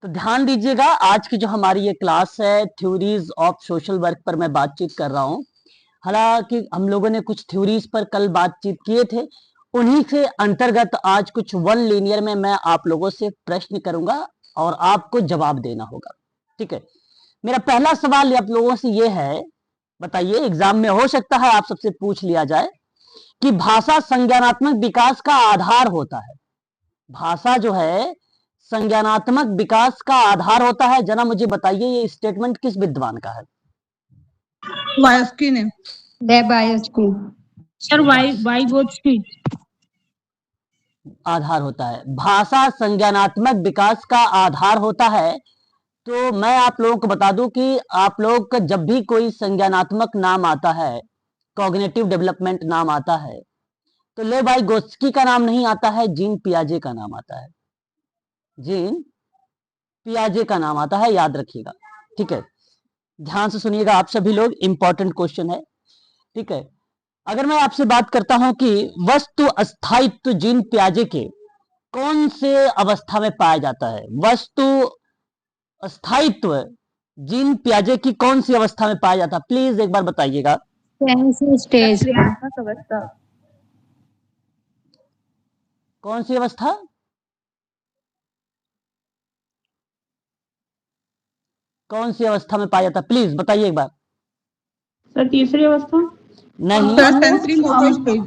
तो ध्यान दीजिएगा, आज की जो हमारी ये क्लास है थ्योरीज ऑफ सोशल वर्क पर मैं बातचीत कर रहा हूँ। हालांकि हम लोगों ने कुछ थ्योरीज पर कल बातचीत किए थे, उन्हीं से अंतर्गत आज कुछ वन लीनियर में मैं आप लोगों से प्रश्न करूंगा और आपको जवाब देना होगा। ठीक है, मेरा पहला सवाल आप लोगों से ये है, बताइए, एग्जाम में हो सकता है आप सबसे पूछ लिया जाए कि भाषा संज्ञानात्मक विकास का आधार होता है। भाषा जो है संज्ञानात्मक विकास का आधार होता है। जना मुझे बताइए, ये स्टेटमेंट किस विद्वान का है? वायस्की ने। Sir Vygotsky. आधार होता है, भाषा संज्ञानात्मक विकास का आधार होता है। तो मैं आप लोगों को बता दूं कि आप लोग का जब भी कोई संज्ञानात्मक नाम आता है, कॉग्निटिव डेवलपमेंट नाम आता है, तो ले भाई गोस्की का नाम नहीं आता है, जीन पियाजे का नाम आता है। जीन पियाजे का नाम आता है, याद रखिएगा। ठीक है, ध्यान से सुनिएगा आप सभी लोग, इंपॉर्टेंट क्वेश्चन है। ठीक है, अगर मैं आपसे बात करता हूं कि वस्तु अस्थायित्व जीन पियाजे के कौन से अवस्था में पाया जाता है? वस्तु अस्थायित्व जीन पियाजे की कौन सी अवस्था में पाया जाता है? प्लीज एक बार बताइएगा। स्टेज अवस्था। कौन सी अवस्था? कौन सी अवस्था में पाया जाता है? प्लीज बताइए एक बार। सर तीसरी अवस्था। नहीं, सेंसरी मोटर स्टेज।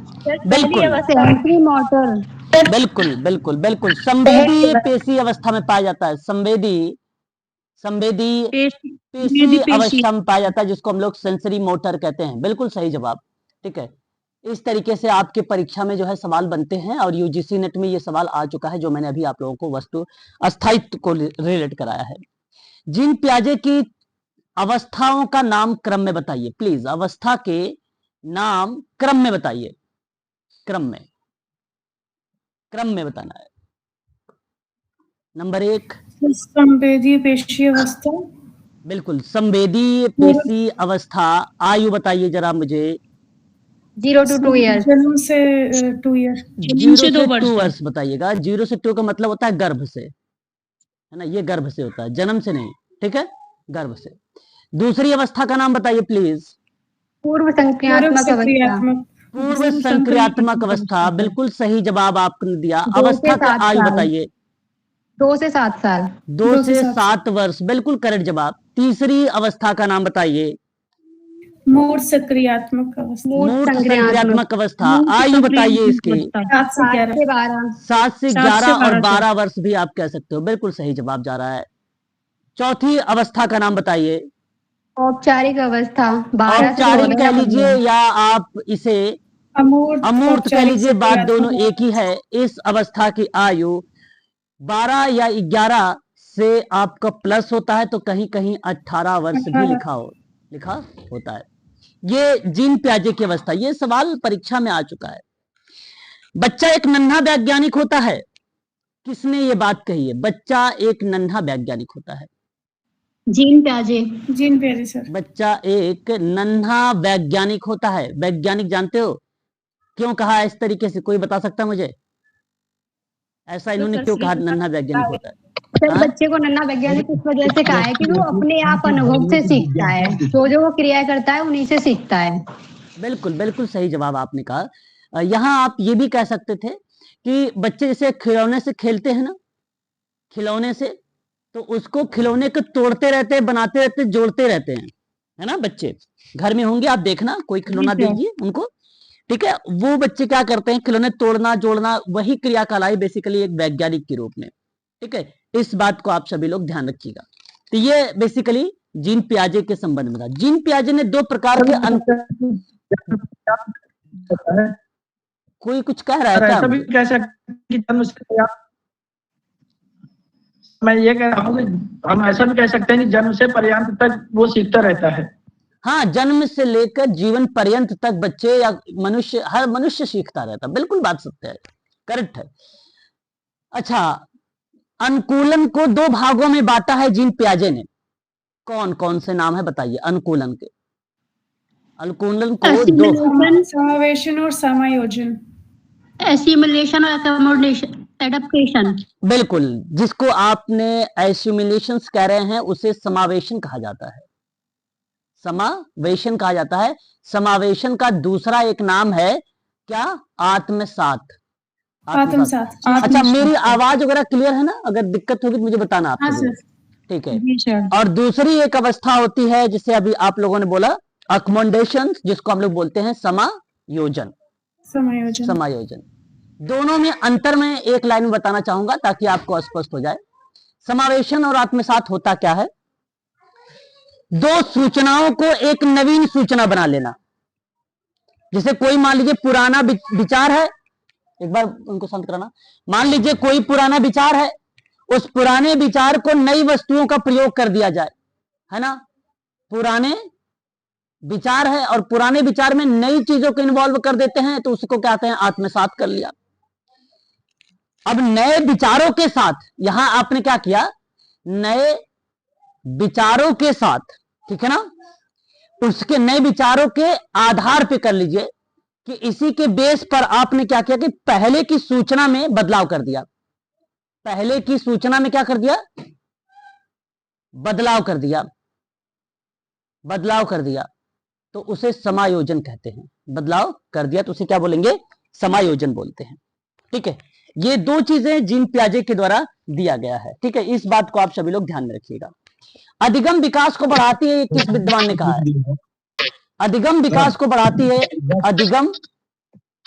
बिल्कुल सेंसरी मोटर। बिल्कुल बिल्कुल बिल्कुल, संवेदी पेशी अवस्था में पाया जाता है। संवेदी पेशी अवस्था में पाया जाता है, जिसको हम लोग सेंसरी मोटर कहते हैं। बिल्कुल सही जवाब। ठीक है, इस तरीके से आपके परीक्षा में जो है सवाल बनते हैं, और यूजीसी नेट में ये सवाल आ चुका है जो मैंने अभी आप लोगों को वस्तु अस्थायित्व को रिलेट कराया है। जीन पियाजे की अवस्थाओं का नाम क्रम में बताइए प्लीज। अवस्था के नाम क्रम में बताइए, क्रम में बताना है। नंबर 1, संवेदी पेशी अवस्था। बिल्कुल, संवेदी पेशी अवस्था। आयु बताइए जरा मुझे। 0 to 2 years। जन्म से 2 ईयर। 0 से 2 वर्ष बताइएगा। 0 से 2 का मतलब होता है गर्भ से, है ना, ये गर्भ से होता है, जन्म से नहीं। ठीक है, गर्भ से। दूसरी अवस्था का नाम बताइए प्लीज। पूर्व संक्रियात्मक अवस्था। पूर्व संक्रियात्मक अवस्था, बिल्कुल सही जवाब आपने दिया। अवस्था का आयु बताइए। 2 से 7 साल। 2 से 7 वर्ष, बिल्कुल करेक्ट जवाब। तीसरी अवस्था का नाम बताइए। मूर्त संक्रियात्मक अवस्था। मूर्त संक्रियात्मक अवस्था। आयु बताइए इसकी। 7 से 11। 7 से 11 और 12 वर्ष भी आप कह सकते हो, बिल्कुल सही जवाब जा रहा है। चौथी अवस्था का नाम बताइए। औपचारिक अवस्था। औपचारिक कह लीजिए या आप इसे अमूर्त कह लीजिए, बात दोनों एक ही है। इस अवस्था की आयु 12 या 11 से आपका प्लस होता है, तो कहीं कहीं 18 वर्ष भी लिखा होता है। ये जीन पियाजे की अवस्था, ये सवाल परीक्षा में आ चुका है। बच्चा एक नन्हा वैज्ञानिक होता है। किसने ये बात कही है? बच्चा एक नन्हा वैज्ञानिक होता है। जीन पियाजे सर। बच्चा एक नन्हा वैज्ञानिक होता है। वैज्ञानिक जानते हो क्यों कहा इस तरीके से? कोई बता सकता मुझे? ऐसा इन्होंने क्यों कहा नन्हा वैज्ञानिक होता है? सर बच्चे को नन्हा वैज्ञानिक इस वजह से कहा है कि वो अपने आप अनुभव से सीखता है, जो वो क्रिया करता है उन्हीं से सीखता है। बिल्कुल बिल्कुल सही जवाब आपने कहा। यहाँ आप ये भी कह सकते थे कि बच्चे जैसे खिलौने से खेलते हैं ना, खिलौने से, तो उसको खिलौने को तोड़ते रहते हैं, बनाते रहते हैं, जोड़ते रहते हैं, है ना। बच्चे घर में होंगे, आप देखना, कोई खिलौना दीजिए उनको, ठीक है, वो बच्चे क्या करते हैं? खिलौने तोड़ना जोड़ना, वही क्रिया कहलाई बेसिकली एक वैज्ञानिक के रूप में। ठीक है, इस बात को आप सभी लोग ध्यान रखिएगा। तो ये बेसिकली जीन पियाजे के संबंध में था। जीन पियाजे ने 2 प्रकार के कोई कुछ कह रहा है क्या? ऐसा भी कह सकते कि जन्म से, मैं ये कह रहा हूँ कि हम ऐसा भी कह सकते हैं कि जन्म से पर्यंत तक वो सीखता रहता है। हाँ, जन्म से लेकर जीवन पर्यंत तक बच्चे या मनुष्य, हर मनुष्य सीखता रहता। बिल्कुल बात सत्य है, करेक्ट है। अच्छा, अनुकूलन को 2 भागों में बांटा है जीन पियाजे ने। कौन कौन से नाम है बताइए अनुकूलन के? अनुकूलन को 2, समावेशन और समायोजन। एसिमुलेशन और एडेप्टेशन। बिल्कुल, जिसको आपने एसिमुलेशंस कह रहे हैं उसे समावेशन कहा जाता है, समावेशन कहा जाता है। समावेशन का दूसरा एक नाम है क्या? आत्मसात। आत्मसात। अच्छा, मेरी आवाज वगैरह क्लियर है ना? अगर दिक्कत होगी तो मुझे बताना आप हाँ लोगों सर। को। ठीक है। जी सर। और दूसरी एक अवस्था होती है जिसे अभी आप लोगों ने बोला अकोमोडेशन, जिसको हम लोग बोलते हैं समायोजन। समायोजन। समायोजन, दोनों में अंतर में एक लाइन में बताना चाहूंगा ताकि आपको स्पष्ट हो जाए। समावेशन और आत्मसात होता क्या है? दो सूचनाओं को एक नवीन सूचना बना लेना। जैसे कोई मान लीजिए पुराना विचार है, एक बार उनको शांत कराना। मान लीजिए कोई पुराना विचार है, उस पुराने विचार को नई वस्तुओं का प्रयोग कर दिया जाए, है ना? पुराने विचार है और पुराने विचार में नई चीजों को इन्वॉल्व कर देते हैं, तो उसको कहते हैं आत्मसात कर लिया। अब नए विचारों के साथ यहां आपने क्या किया? नए विचारों के साथ, ठीक है ना, उसके नए विचारों के आधार पे कर लीजिए कि इसी के बेस पर आपने क्या किया कि पहले की सूचना में बदलाव कर दिया। पहले की सूचना में क्या कर दिया? बदलाव कर दिया। बदलाव कर दिया तो उसे समायोजन कहते हैं। बदलाव कर दिया तो उसे क्या बोलेंगे? समायोजन बोलते हैं। ठीक है, ये दो चीजें जीन पियाजे के द्वारा दिया गया है। ठीक है, इस बात को आप सभी लोग ध्यान में रखिएगा। अधिगम विकास को बढ़ाती है, ये किस विद्वान ने कहा है? अधिगम विकास को बढ़ाती है, अधिगम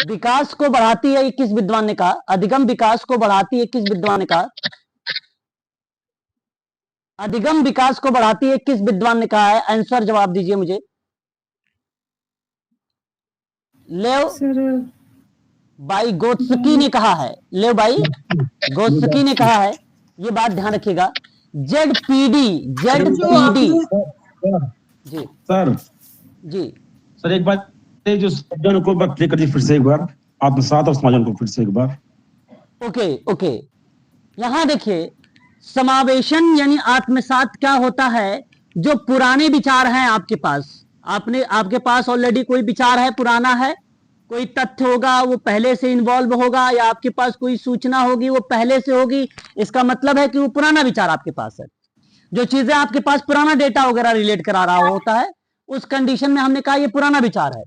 विकास को बढ़ाती है, ये किस विद्वान ने कहा? अधिगम विकास को बढ़ाती है, किस विद्वान ने कहा? अधिगम विकास को बढ़ाती है, किस विद्वान ने कहा है? आंसर जवाब दीजिए मुझे। लेव सर बाई गोत्स्की ने कहा है। लेव बाई गोत्स्की ने कहा है, ये बात ध्यान रखिएगा। जेडपीडी, जेडपीडी जी सर जी सर एक बार ये जो समायोजन को बात क्लियर करिए फिर से एक बार, आत्मसात और समायोजन को फिर से एक बार। ओके ओके, यहां देखिए समावेशन यानी आत्मसात क्या होता है? जो पुराने विचार हैं आपके पास, आपके पास ऑलरेडी कोई विचार है, पुराना है, कोई तथ्य होगा वो पहले से इन्वॉल्व होगा, या आपके पास कोई सूचना होगी वो पहले से होगी। इसका मतलब है कि वो पुराना विचार आपके पास है। जो चीजें आपके पास पुराना डेटा वगैरह रिलेट करा रहा होता है, उस कंडीशन में हमने कहा ये पुराना विचार है।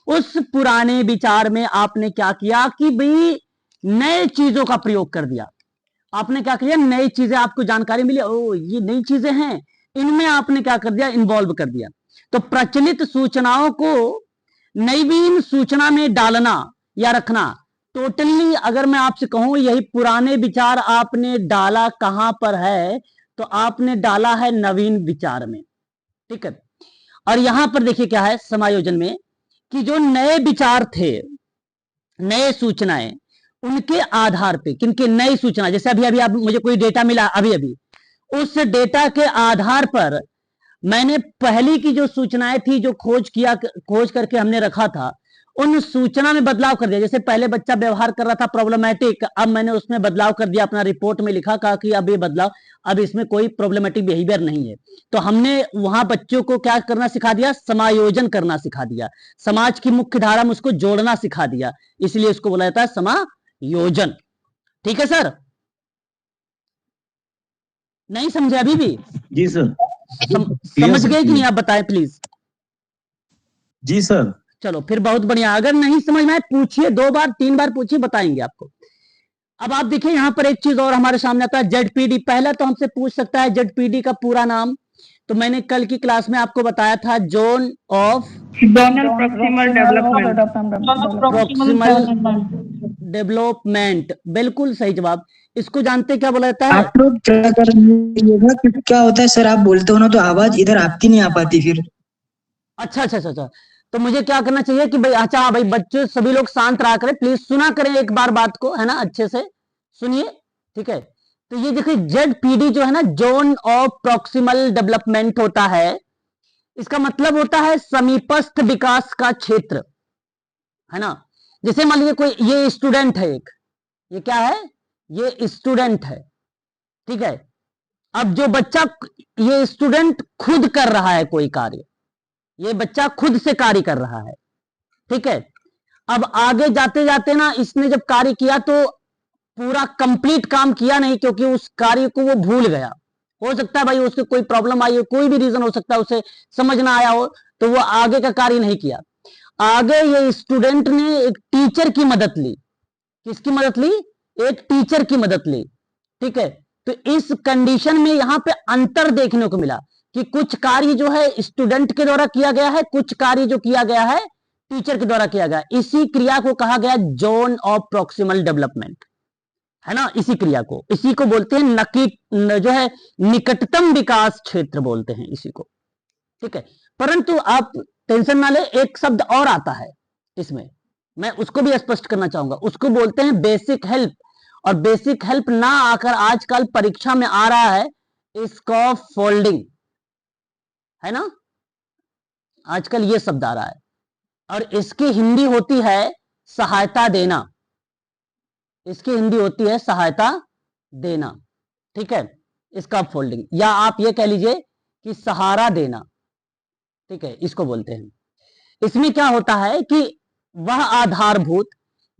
उस पुराने विचार में आपने क्या किया कि भाई नए चीजों का प्रयोग कर दिया। आपने क्या किया? नई चीजें आपको जानकारी मिली, ओ ये नई चीजें हैं, इनमें आपने क्या कर दिया? इन्वॉल्व कर दिया। तो प्रचलित सूचनाओं को नवीन सूचना में डालना या रखना, टोटली अगर मैं आपसे कहूं यही पुराने विचार आपने डाला कहां पर है? तो आपने डाला है नवीन विचार में। ठीक है, और यहां पर देखिए क्या है समायोजन में कि जो नए विचार थे, नए सूचनाएं, उनके आधार पे, किनके? नई सूचना। जैसे अभी अभी आप मुझे कोई डेटा मिला, अभी अभी उस डेटा के आधार पर मैंने पहली की जो सूचनाएं थी, जो खोज करके हमने रखा था, उन सूचना में बदलाव कर दिया। जैसे पहले बच्चा व्यवहार कर रहा था प्रॉब्लमेटिक, अब मैंने उसमें बदलाव कर दिया, अपना रिपोर्ट में लिखा, कहा कि अब ये बदलाव, अब इसमें कोई प्रॉब्लमेटिक बिहेवियर नहीं है। तो हमने वहां बच्चों को क्या करना सिखा दिया? समायोजन करना सिखा दिया। समाज की मुख्य धारा में उसको जोड़ना सिखा दिया, इसलिए इसको बोला जाता है समायोजन। ठीक है सर? नहीं समझे अभी भी? जी सर। समझ गए कि नहीं? आप बताएं प्लीज। जी सर। चलो फिर बहुत बढ़िया। अगर नहीं समझ में आए पूछिए, 2 बार 3 बार पूछिए, बताएंगे आपको। अब आप देखिए यहां पर एक चीज और हमारे सामने आता है, जेडपीडी। पहला तो हमसे पूछ सकता है जेडपीडी का पूरा नाम, तो मैंने कल की क्लास में आपको बताया था जोन ऑफ प्रॉक्सिमल डेवलपमेंट। बिल्कुल सही जवाब। इसको जानते क्या बोला जाता है? आप लोग क्या कर रहिएगा कि क्या होता है सर, आप बोलते हो ना तो आवाज इधर आपकी नहीं आ पाती फिर। अच्छा अच्छा अच्छा अच्छा, तो मुझे क्या करना चाहिए कि भाई, अच्छा हाँ भाई, बच्चे सभी लोग शांत रहा करें प्लीज, सुना करें एक बार बात को, है ना, अच्छे से सुनिए। ठीक है, तो ये देखिए जेडपीडी जो है ना, जोन ऑफ प्रॉक्सिमल डेवलपमेंट होता है। इसका मतलब होता है समीपस्थ विकास का क्षेत्र, है ना। जैसे मान लीजिए कोई, ये स्टूडेंट है एक, ये क्या है? ये स्टूडेंट है। ठीक है, अब जो बच्चा, ये स्टूडेंट खुद कर रहा है कोई कार्य, ये बच्चा खुद से कार्य कर रहा है। ठीक है, अब आगे जाते जाते ना इसने जब कार्य किया तो पूरा कंप्लीट काम किया नहीं, क्योंकि उस कार्य को वो भूल गया। हो सकता है भाई उसके कोई प्रॉब्लम आई हो, कोई भी रीजन हो सकता है, उसे समझ ना आया हो, तो वो आगे का कार्य नहीं किया। आगे ये स्टूडेंट ने एक टीचर की मदद ली। किसकी मदद ली? एक टीचर की मदद ली। ठीक है, तो इस कंडीशन में यहां पे अंतर देखने को मिला कि कुछ कार्य जो है स्टूडेंट के द्वारा किया गया है, कुछ कार्य जो किया गया है टीचर के द्वारा किया गया। इसी क्रिया को कहा गया जोन ऑफ प्रॉक्सिमल डेवलपमेंट, है ना। इसी क्रिया को, इसी को बोलते हैं जो है निकटतम विकास क्षेत्र बोलते हैं इसी को। ठीक है, परंतु आप टेंशन ना ले, एक शब्द और आता है इसमें, मैं उसको भी स्पष्ट करना चाहूंगा। उसको बोलते हैं बेसिक हेल्प। और बेसिक हेल्प ना आकर आजकल परीक्षा में आ रहा है स्कॉफ फोल्डिंग, है ना, आजकल ये शब्द आ रहा है। और इसकी हिंदी होती है सहायता देना। इसकी हिंदी होती है सहायता देना। ठीक है, स्कॉफ फोल्डिंग, या आप ये कह लीजिए कि सहारा देना। ठीक है, इसको बोलते हैं। इसमें क्या होता है कि वह आधारभूत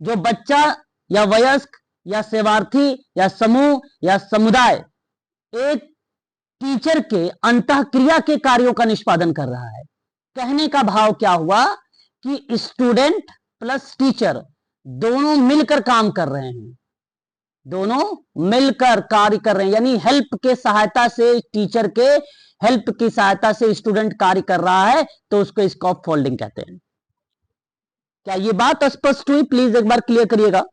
जो बच्चा या वयस्क या सेवार्थी या समूह या समुदाय एक टीचर के अंतःक्रिया के कार्यों का निष्पादन कर रहा है। कहने का भाव क्या हुआ कि स्टूडेंट प्लस टीचर दोनों मिलकर काम कर रहे हैं, दोनों मिलकर कार्य कर रहे हैं, यानी हेल्प के सहायता से, टीचर के हेल्प की सहायता से स्टूडेंट कार्य कर रहा है, तो उसको स्कॉफ फोल्डिंग कहते हैं। क्या ये बात स्पष्ट हुई? प्लीज एक बार क्लियर करिएगा।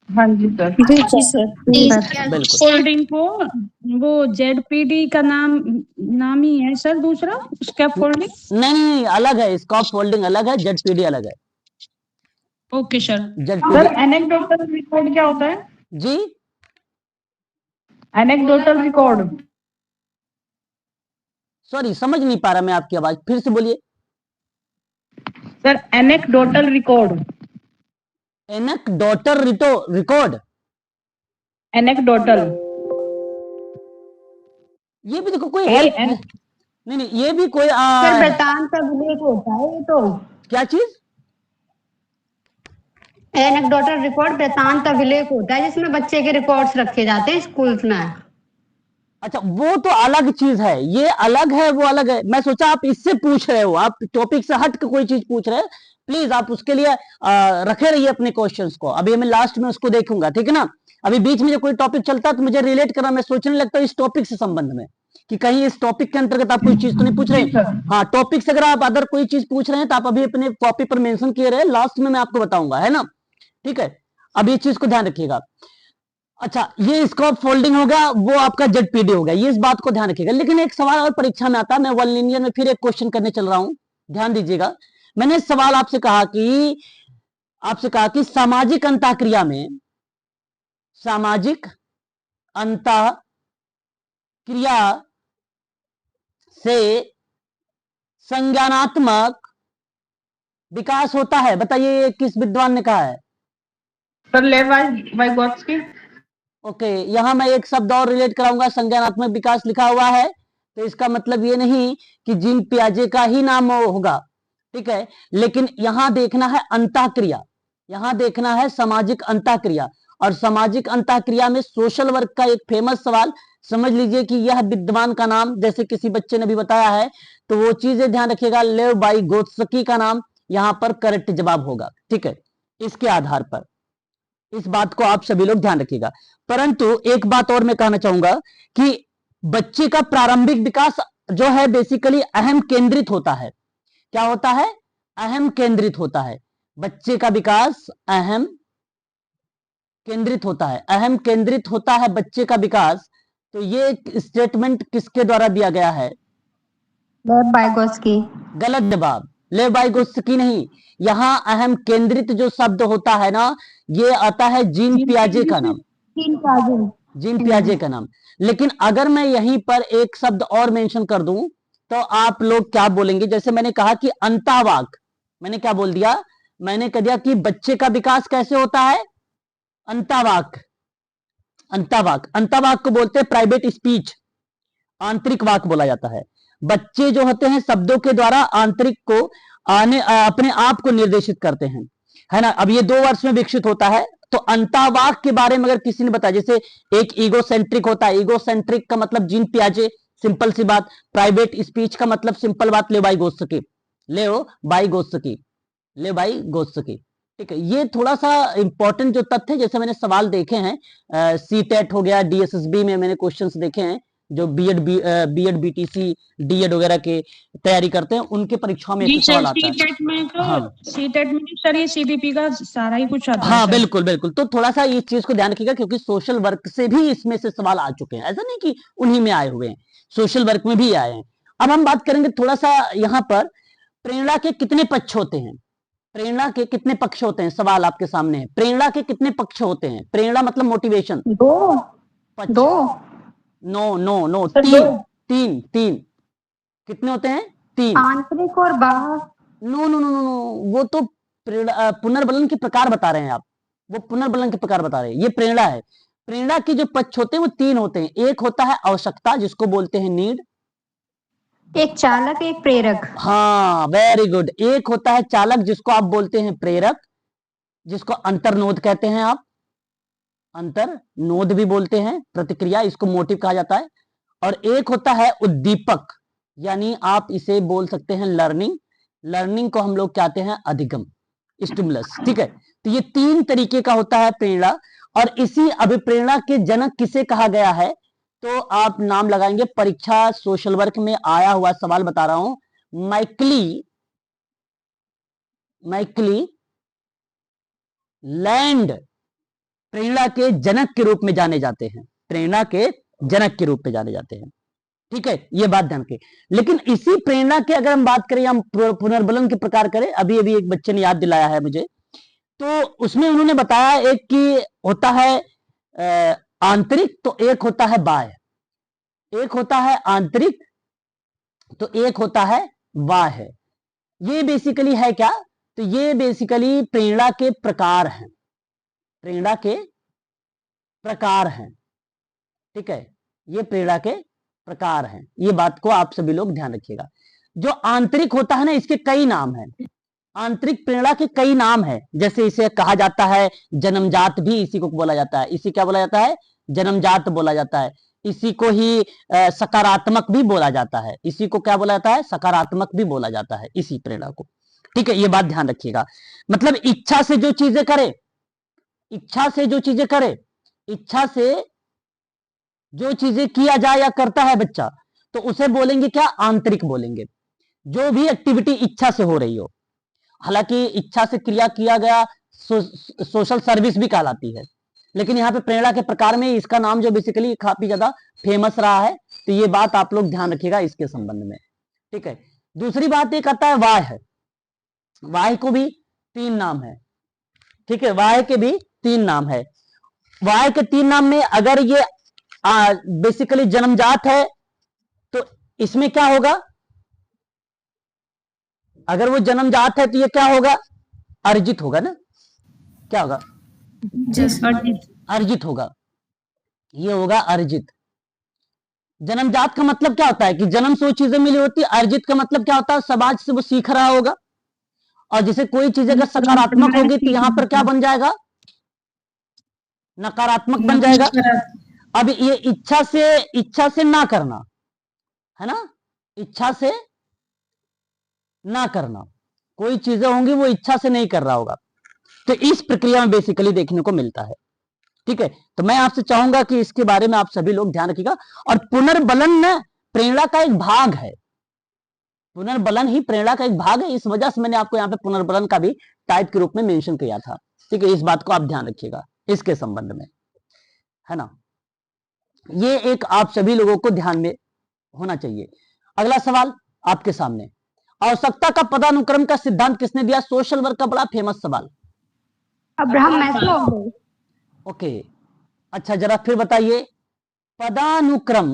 हाँ जी सर। जी सर। बिल्कुल। फोल्डिंग को वो जेडपीडी का नाम ही है सर, दूसरा स्कैप फोल्डिंग। नहीं, अलग है, स्कॉफ फोल्डिंग अलग है, जेडपीडी अलग है। Okay sir. ZPD sir anecdotal record क्या होता है? जी, एनेक्डोटल रिकॉर्ड। सॉरी समझ नहीं पा रहा मैं आपकी आवाज, फिर से बोलिए। Sir anecdotal record. Anecdotal record, anecdotal. ये भी देखो कोई हेल्प नहीं, ये भी कोई सर वृत्तांत अभिलेख होता है ये तो। क्या चीज? एनेक्डोटल रिकॉर्ड वृत्तांत अभिलेख होता है जिसमें बच्चे के रिकॉर्ड्स रखे जाते हैं स्कूल्स में। अच्छा, वो तो अलग चीज है, ये अलग है, वो अलग है। मैं सोचा आप इससे पूछ रहे हो, आप टॉपिक से हट के कोई चीज पूछ रहे हैं। प्लीज आप उसके लिए रखे रहिए अपने क्वेश्चंस को, अभी मैं लास्ट में उसको देखूंगा, ठीक है ना। अभी बीच में जब कोई टॉपिक चलता है तो मुझे रिलेट करना, मैं सोचने लगता हूँ इस टॉपिक से संबंध में कि कहीं इस टॉपिक के अंतर्गत आप कोई चीज तो नहीं पूछ रहे। हाँ, टॉपिक से अगर आप अदर कोई चीज पूछ रहे हैं तो आप अभी अपने कॉपी पर मेंशन किए रहे, लास्ट में मैं आपको बताऊंगा, है ना। ठीक है, अब ये चीज को ध्यान रखिएगा। अच्छा, ये स्कॉप फोल्डिंग हो गया, वो आपका जेडपीडी हो गया, ये इस बात को ध्यान रखिएगा। लेकिन एक सवाल और परीक्षा में आता है, मैं वन लिनियर में फिर एक क्वेश्चन करने चल रहा हूं, ध्यान दीजिएगा। मैंने सवाल आपसे कहा कि सामाजिक अंतःक्रिया में, सामाजिक अंतःक्रिया से संज्ञानात्मक विकास होता है। बताइए ये किस विद्वान ने कहा है? सर लेवाइगोत्स्की। ओके, यहां मैं एक शब्द और रिलेट कराऊंगा, संज्ञानात्मक विकास लिखा हुआ है, तो इसका मतलब ये नहीं कि जीन पियाजे का ही नाम होगा, ठीक है। लेकिन यहां देखना है अंतःक्रिया, यहां देखना है सामाजिक अंतःक्रिया। और सामाजिक अंतःक्रिया में सोशल वर्क का एक फेमस सवाल समझ लीजिए कि यह विद्वान का नाम, जैसे किसी बच्चे ने भी बताया है, तो वो चीजें ध्यान रखिएगा। लेवाइगोत्स्की का नाम यहां पर करेक्ट जवाब होगा, ठीक है। इसके आधार पर इस बात को आप सभी लोग ध्यान रखिएगा। परंतु एक बात और मैं कहना चाहूंगा कि बच्चे का प्रारंभिक विकास जो है बेसिकली अहम केंद्रित होता है। क्या होता है? अहम केंद्रित होता है। बच्चे का विकास अहम केंद्रित होता है, अहम केंद्रित होता है बच्चे का विकास। तो ये स्टेटमेंट किसके द्वारा दिया गया है? लेवाइगोत्स्की। गलत जवाब, लेवाइगोत्स्की नहीं। यहां अहम केंद्रित जो शब्द होता है ना, ये आता है जीन पियाजे का नाम, जीन पियाजे का नाम। लेकिन अगर मैं यहीं पर एक शब्द और मेंशन कर दूं तो आप लोग क्या बोलेंगे? जैसे मैंने कहा कि अंतःवाक, मैंने क्या बोल दिया? मैंने कह दिया कि बच्चे का विकास कैसे होता है? अंतःवाक, अंतःवाक, अंतःवाक को बोलते हैं प्राइवेट स्पीच, आंतरिक वाक बोला जाता है। बच्चे जो होते हैं शब्दों के द्वारा आंतरिक को अपने आप को निर्देशित करते हैं, है ना। अब ये 2 वर्ष में विकसित होता है। तो अंतःवाक के बारे में अगर किसी ने बताया, जैसे एक ईगोसेंट्रिक होता है, ईगोसेंट्रिक का मतलब जीन पियाजे, सिंपल सी बात। प्राइवेट स्पीच का मतलब सिंपल बात, ले बाई गोत्सकी, ले बाई गोत्सकी, ले बाई गोत्सकी, ठीक है। ये थोड़ा सा इंपॉर्टेंट जो तथ्य, जैसे मैंने सवाल देखे हैं सीटेट हो गया, डीएसएसबी में मैंने क्वेश्चंस देखे हैं, जो बीएड बीटीसी डीएड वगैरह के तैयारी करते हैं, उनके परीक्षाओं में जी ऐसे सर, सवाल आता है। सीटेट में तो हाँ। सीटेट में सर ये सीबीपी का सारा ही कुछ आता है हाँ सर। बिल्कुल बिल्कुल। तो थोड़ा सा इस चीज को ध्यान रखिएगा, क्योंकि सोशल वर्क से भी इसमें से सवाल आ चुके हैं, ऐसा नहीं कि उन्हीं में आए हुए हैं, सोशल वर्क में भी आए हैं। अब हम बात करेंगे थोड़ा सा यहाँ पर, प्रेरणा के कितने पक्ष होते हैं, प्रेरणा के कितने पक्ष होते हैं, सवाल आपके सामने है। प्रेरणा के कितने पक्ष होते हैं? प्रेरणा मतलब मोटिवेशन। 2 पक्ष? 2 नो नो नो, सर, 3 3 3 कितने होते हैं? 3। आंतरिक और बाह्य। No no no no no, वो तो पुनर्बलन के प्रकार बता रहे हैं आप, वो पुनर्बलन के प्रकार बता रहे हैं, ये प्रेरणा है। प्रेरणा के जो पक्ष होते हैं वो 3 होते हैं। एक होता है आवश्यकता, जिसको बोलते हैं नीड। एक चालक, एक प्रेरक। हाँ वेरी गुड। एक होता है चालक, जिसको आप बोलते हैं प्रेरक, जिसको अंतर्नोद कहते हैं आप, अंतर्नोद भी बोलते हैं, प्रतिक्रिया, इसको मोटिव कहा जाता है। और एक होता है उद्दीपक, यानी आप इसे बोल सकते हैं लर्निंग। लर्निंग को हम लोग कहते हैं अधिगम, स्टिमुलस, ठीक है। तो ये 3 तरीके का होता है प्रेरणा। और इसी अभिप्रेरणा के जनक किसे कहा गया है? तो आप नाम लगाएंगे, परीक्षा सोशल वर्क में आया हुआ सवाल बता रहा हूं, मैकली लैंड प्रेरणा के जनक के रूप में जाने जाते हैं, प्रेरणा के जनक के रूप में जाने जाते हैं, ठीक है। ये बात ध्यान के। लेकिन इसी प्रेरणा के अगर हम बात करें, हम पुनर्बलन के प्रकार करें, अभी अभी एक बच्चे ने याद दिलाया है मुझे, तो उसमें उन्होंने बताया एक कि होता है आंतरिक, तो एक होता है बाह्य। एक होता है आंतरिक, तो एक होता है बाह्य। ये बेसिकली है क्या? तो ये बेसिकली प्रेरणा के प्रकार हैं, प्रेरणा के प्रकार हैं, ठीक है। ये प्रेरणा के प्रकार हैं, ये बात को आप सभी लोग ध्यान रखिएगा। जो आंतरिक होता है ना, इसके कई नाम हैं, आंतरिक प्रेरणा के कई नाम है। जैसे इसे कहा जाता है जन्मजात, भी इसी को बोला जाता है, इसी क्या बोला जाता है? जन्मजात बोला जाता है। इसी को ही सकारात्मक भी बोला जाता है, इसी को क्या बोला जाता है? सकारात्मक भी बोला जाता है, इसी प्रेरणा को, ठीक है। ये बात ध्यान रखिएगा। मतलब इच्छा से जो चीजें करे, इच्छा से जो चीजें करे, इच्छा से जो चीजें किया जाए या करता है बच्चा, तो उसे बोलेंगे क्या? आंतरिक बोलेंगे। जो भी एक्टिविटी इच्छा से हो रही हो, हालांकि इच्छा से क्रिया किया गया सोशल सर्विस भी कहलाती है, लेकिन यहाँ पे प्रेरणा के प्रकार में इसका नाम जो बेसिकली काफी ज्यादा फेमस रहा है, तो ये बात आप लोग ध्यान रखिएगा इसके संबंध में, ठीक है। दूसरी बात एक आता है वाह्य। वाह्य को भी 3 नाम है, ठीक है, वाह्य के भी 3 नाम है। वाह्य के 3 नाम में अगर ये बेसिकली जन्मजात है, तो इसमें क्या होगा? अगर वो जन्मजात है तो ये क्या होगा? अर्जित होगा ना, क्या होगा? अर्जित होगा, ये होगा अर्जित। जन्मजात का मतलब क्या होता है? कि जन्म से वो चीजें मिली होती है। अर्जित का मतलब क्या होता है? समाज से वो सीख रहा होगा। और जैसे कोई चीज अगर सकारात्मक होगी तो यहां पर क्या बन जाएगा? नकारात्मक बन जाएगा। अब ये इच्छा से ना करना है ना, इच्छा से ना करना, कोई चीजें होंगी वो इच्छा से नहीं कर रहा होगा, तो इस प्रक्रिया में बेसिकली देखने को मिलता है, ठीक है। तो मैं आपसे चाहूंगा कि इसके बारे में आप सभी लोग ध्यान रखिएगा। और पुनर्बलन ना प्रेरणा का एक भाग है, पुनर्बलन ही प्रेरणा का एक भाग है। इस वजह से मैंने आपको यहाँ पे पुनर्बलन का भी टाइप के रूप में मेंशन किया था, ठीक है। इस बात को आप ध्यान रखिएगा इसके संबंध में, है ना। ये एक आप सभी लोगों को ध्यान में होना चाहिए। अगला सवाल आपके सामने, आवश्यकता का पदानुक्रम का सिद्धांत किसने दिया? सोशल वर्क का बड़ा फेमस सवाल, अब्राहम मैस्लो। ओके। अच्छा जरा फिर बताइए, पदानुक्रम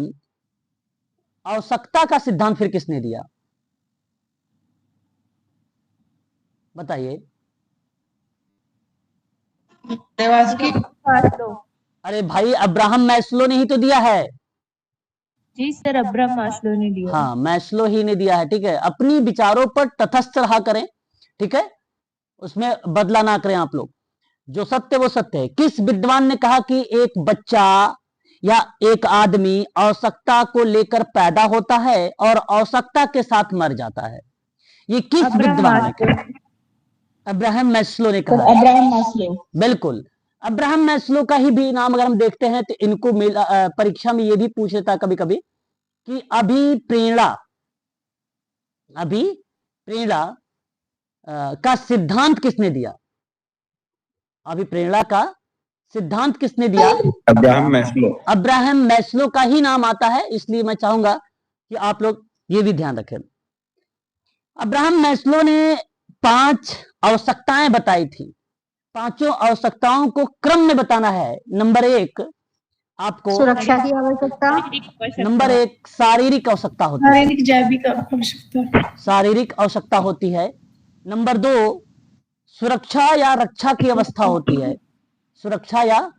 आवश्यकता का सिद्धांत फिर किसने दिया? बताइए। अरे भाई अब्राहम मैस्लो ने ही तो दिया है, जी सर, अब्राहम मास्लो ने दिया। हाँ, मैस्लो ही ने दिया है। ठीक है, अपनी विचारों पर तटस्थ रहा करें। ठीक है, उसमें बदला ना करें आप लोग। जो सत्य वो सत्य है। किस विद्वान ने कहा कि एक बच्चा या एक आदमी आवश्यकता को लेकर पैदा होता है और आवश्यकता के साथ मर जाता है? ये किस अब्राहम विद्वान ने मास्लो। कहा? अब्राहम मैस्लो ने सर कहा है। Abraham Maslow. बिल्कुल, अब्राहम मैस्लो का ही भी नाम अगर हम देखते हैं तो इनको परीक्षा में ये भी पूछ लेता है कभी कभी कि अभिप्रेरणा का सिद्धांत किसने दिया? अभिप्रेरणा का सिद्धांत किसने दिया? Abraham Maslow. अब्राहम मैस्लो का ही नाम आता है, इसलिए मैं चाहूंगा कि आप लोग ये भी ध्यान रखें। अब्राहम मैस्लो ने 5 आवश्यकताएं बताई थी। 5 आवश्यकताओं को क्रम में बताना है। नंबर 1 आपको, सुरक्षा की आवश्यकता, नंबर 1 शारीरिक आवश्यकता होती है। शारीरिक जैविक आवश्यकता। शारीरिक आवश्यकता होती है। नंबर 2 सुरक्षा या रक्षा की अवस्था होती है। सुरक्षा या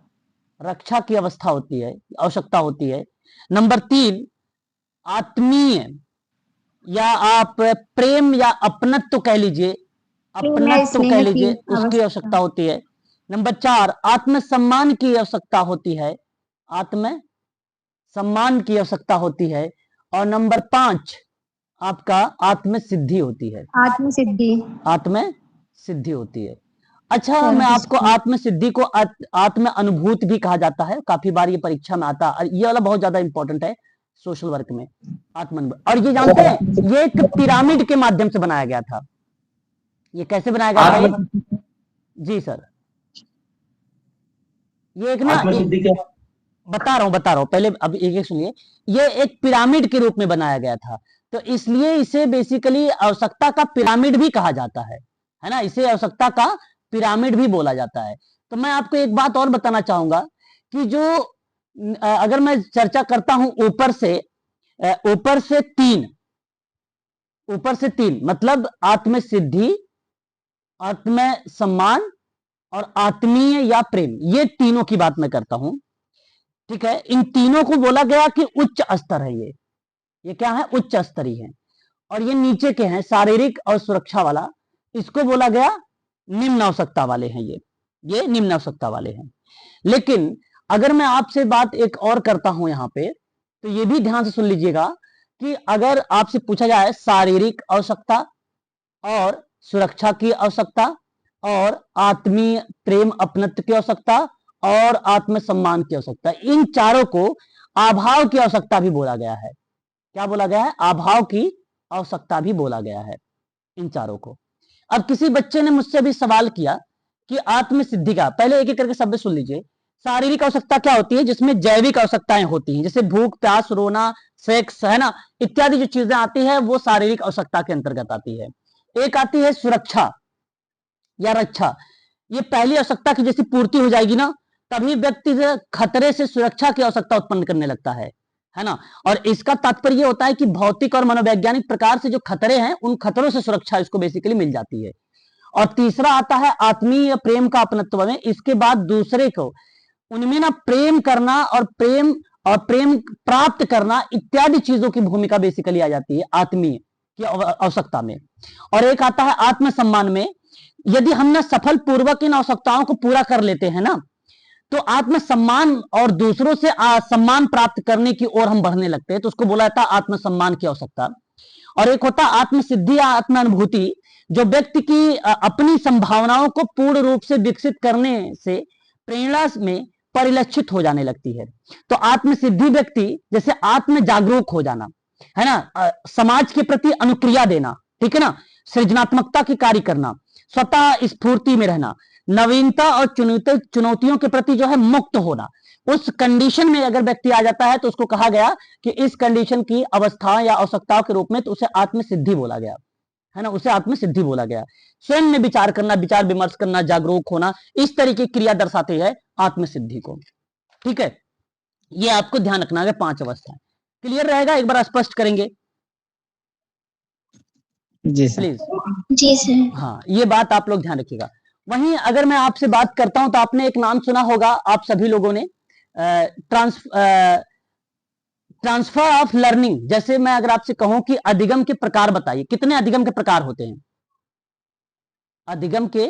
रक्षा की अवस्था होती है, आवश्यकता होती है। नंबर 3 आत्मीय या आप प्रेम या अपनत्व कह लीजिए, अपनत्व कह स्नेह की लीजिए, उसकी आवश्यकता होती है। नंबर 4 आत्मसम्मान की आवश्यकता होती है। आत्म सम्मान की आवश्यकता होती है। और नंबर 5 आपका आत्म सिद्धि होती है। आत्मसिद्धि, आत्म सिद्धि होती है। अच्छा, मैं आपको आत्म सिद्धि को आत्म अनुभूति भी कहा जाता है। काफी बार ये परीक्षा में आता है, ये वाला बहुत ज्यादा इंपॉर्टेंट है सोशल वर्क में, आत्म अनुभूति। और ये जानते हैं, ये एक पिरामिड के माध्यम से बनाया गया था। ये कैसे बनाया गया था ये? जी सर, ये एक ना, बता रहा हूं, पहले अब एक सुनिए। ये एक पिरामिड के रूप में बनाया गया था, तो इसलिए इसे बेसिकली आवश्यकता का पिरामिड भी कहा जाता है ना, इसे आवश्यकता का पिरामिड भी बोला जाता है। तो मैं आपको एक बात और बताना चाहूंगा कि जो अगर मैं चर्चा करता हूं ऊपर से 3 मतलब आत्म सिद्धि, आत्म सम्मान और आत्मीय या प्रेम, ये तीनों की बात मैं करता हूं। ठीक है, इन तीनों को बोला गया कि उच्च स्तर है। ये क्या है? उच्च स्तरीय है। और ये नीचे के हैं शारीरिक और सुरक्षा वाला, इसको बोला गया निम्न आवश्यकता वाले हैं। ये निम्न आवश्यकता वाले हैं। लेकिन अगर मैं आपसे बात एक और करता हूं यहां पे, तो ये भी ध्यान से सुन लीजिएगा कि अगर आपसे पूछा जाए शारीरिक आवश्यकता और सुरक्षा की आवश्यकता और आत्मीय प्रेम अपनत्व की आवश्यकता और आत्मसम्मान की आवश्यकता, इन चारों को अभाव की आवश्यकता भी बोला गया है। क्या बोला गया है? अभाव की आवश्यकता भी बोला गया है इन चारों को। अब किसी बच्चे ने मुझसे भी सवाल किया कि आत्म सिद्धि का, पहले एक एक करके शब्द सुन लीजिए। शारीरिक आवश्यकता क्या होती है? जिसमें जैविक आवश्यकताएं होती हैं, जैसे भूख, प्यास, रोना, सेक्स, है ना, इत्यादि जो चीजें आती है वो शारीरिक आवश्यकता के अंतर्गत आती है। एक आती है सुरक्षा या रक्षा। ये पहली आवश्यकता की जैसी पूर्ति हो जाएगी ना, तभी व्यक्ति खतरे से सुरक्षा की आवश्यकता उत्पन्न करने लगता है ना। और इसका तात्पर्य यह होता है कि भौतिक और मनोवैज्ञानिक प्रकार से जो खतरे हैं, उन खतरों से सुरक्षा इसको बेसिकली मिल जाती है। और तीसरा आता है आत्मीय प्रेम का अपनत्व में। इसके बाद दूसरे को, उनमें ना प्रेम करना और प्रेम प्राप्त करना इत्यादि चीजों की भूमिका बेसिकली आ जाती है आत्मीय की आवश्यकता में। और एक आता है आत्मसम्मान में। यदि हम ना सफल पूर्वक इन आवश्यकताओं को पूरा कर लेते हैं ना, तो आत्मसम्मान और दूसरों से सम्मान प्राप्त करने की ओर हम बढ़ने लगते हैं, तो उसको बोला जाता है आत्मसम्मान की आवश्यकता। और एक होता है आत्मसिद्धि या आत्म अनुभूति, जो व्यक्ति की अपनी संभावनाओं को पूर्ण रूप से विकसित करने से प्रेरणा में परिलक्षित हो जाने लगती है। तो आत्मसिद्धि व्यक्ति जैसे आत्म जागरूक हो जाना, है ना, समाज के प्रति अनुक्रिया देना, ठीक है ना, सृजनात्मकता की कार्य करना, स्वतः स्फूर्ति में रहना, नवीनता और चुनौतियों के प्रति जो है मुक्त होना, उस कंडीशन में अगर व्यक्ति आ जाता है तो उसको कहा गया कि इस कंडीशन की अवस्था या आवश्यकताओं के रूप में, तो उसे आत्मसिद्धि बोला गया, है ना, उसे आत्मसिद्धि बोला गया। स्वयं में विचार करना, विचार विमर्श करना, जागरूक होना, इस तरीके की क्रिया दर्शाती है आत्मसिद्धि को। ठीक है, ये आपको ध्यान रखना है। 5 अवस्थाएं क्लियर रहेगा? एक बार स्पष्ट करेंगे जी सर। प्लीज। जी सर। हाँ, ये बात आप लोग ध्यान रखिएगा। वहीं अगर मैं आपसे बात करता हूं तो आपने एक नाम सुना होगा, आप सभी लोगों ने ट्रांसफर ऑफ लर्निंग, जैसे मैं अगर आपसे कहूं कि अधिगम के प्रकार बताइए, कितने अधिगम के प्रकार होते हैं? अधिगम के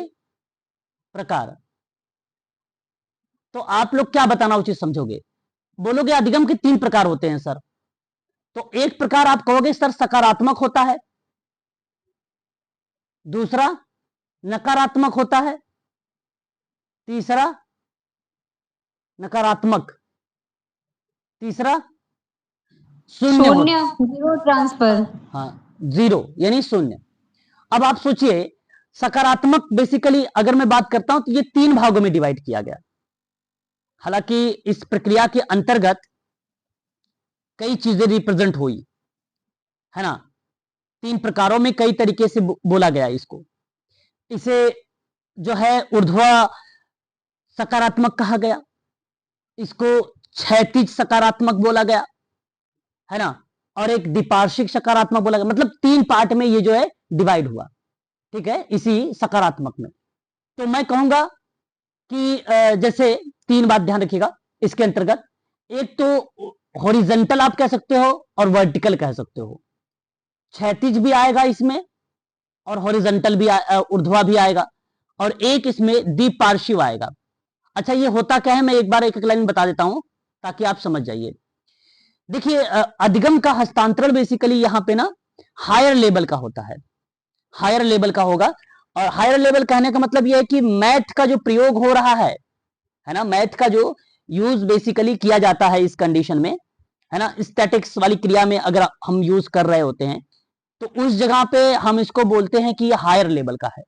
प्रकार, तो आप लोग क्या बताना उचित समझोगे? बोलोगे अधिगम के 3 प्रकार होते हैं सर। तो एक प्रकार आप कहोगे सर सकारात्मक होता है, दूसरा नकारात्मक होता है, तीसरा नकारात्मक, तीसरा शून्य शून्य, जीरो ट्रांसफर। हाँ, जीरो यानी शून्य। अब आप सोचिए सकारात्मक बेसिकली अगर मैं बात करता हूं तो ये 3 भागों में डिवाइड किया गया। हालांकि इस प्रक्रिया के अंतर्गत कई चीजें रिप्रेजेंट हुई है ना, 3 प्रकारों में कई तरीके से बोला गया इसको। इसे जो है ऊर्ध्वा सकारात्मक कहा गया, इसको क्षैतिज सकारात्मक बोला गया है ना, और एक द्विपार्श्विक सकारात्मक बोला गया। मतलब 3 पार्ट में ये जो है डिवाइड हुआ, ठीक है, इसी सकारात्मक में। तो मैं कहूंगा कि जैसे 3 बात ध्यान रखिएगा इसके अंतर्गत, एक तो हॉरिजॉन्टल आप कह सकते हो और वर्टिकल कह सकते हो, क्षैतिज भी आएगा इसमें और हॉरिजॉन्टल भी ऊर्ध्वा भी आएगा, और एक इसमें द्विपार्श्विक आएगा। अच्छा ये होता क्या है, मैं एक बार एक लाइन बता देता हूं ताकि आप समझ जाइए। देखिए अधिगम का हस्तांतरण बेसिकली यहां पे ना हायर लेवल का होता है, हायर लेवल का होगा। और हायर लेवल कहने का मतलब यह है कि मैथ का जो प्रयोग हो रहा है ना, मैथ का जो यूज बेसिकली किया जाता है इस कंडीशन में है ना, स्टैटिक्स वाली क्रिया में अगर हम यूज कर रहे होते हैं तो उस जगह पे हम इसको बोलते हैं कि ये हायर लेवल का है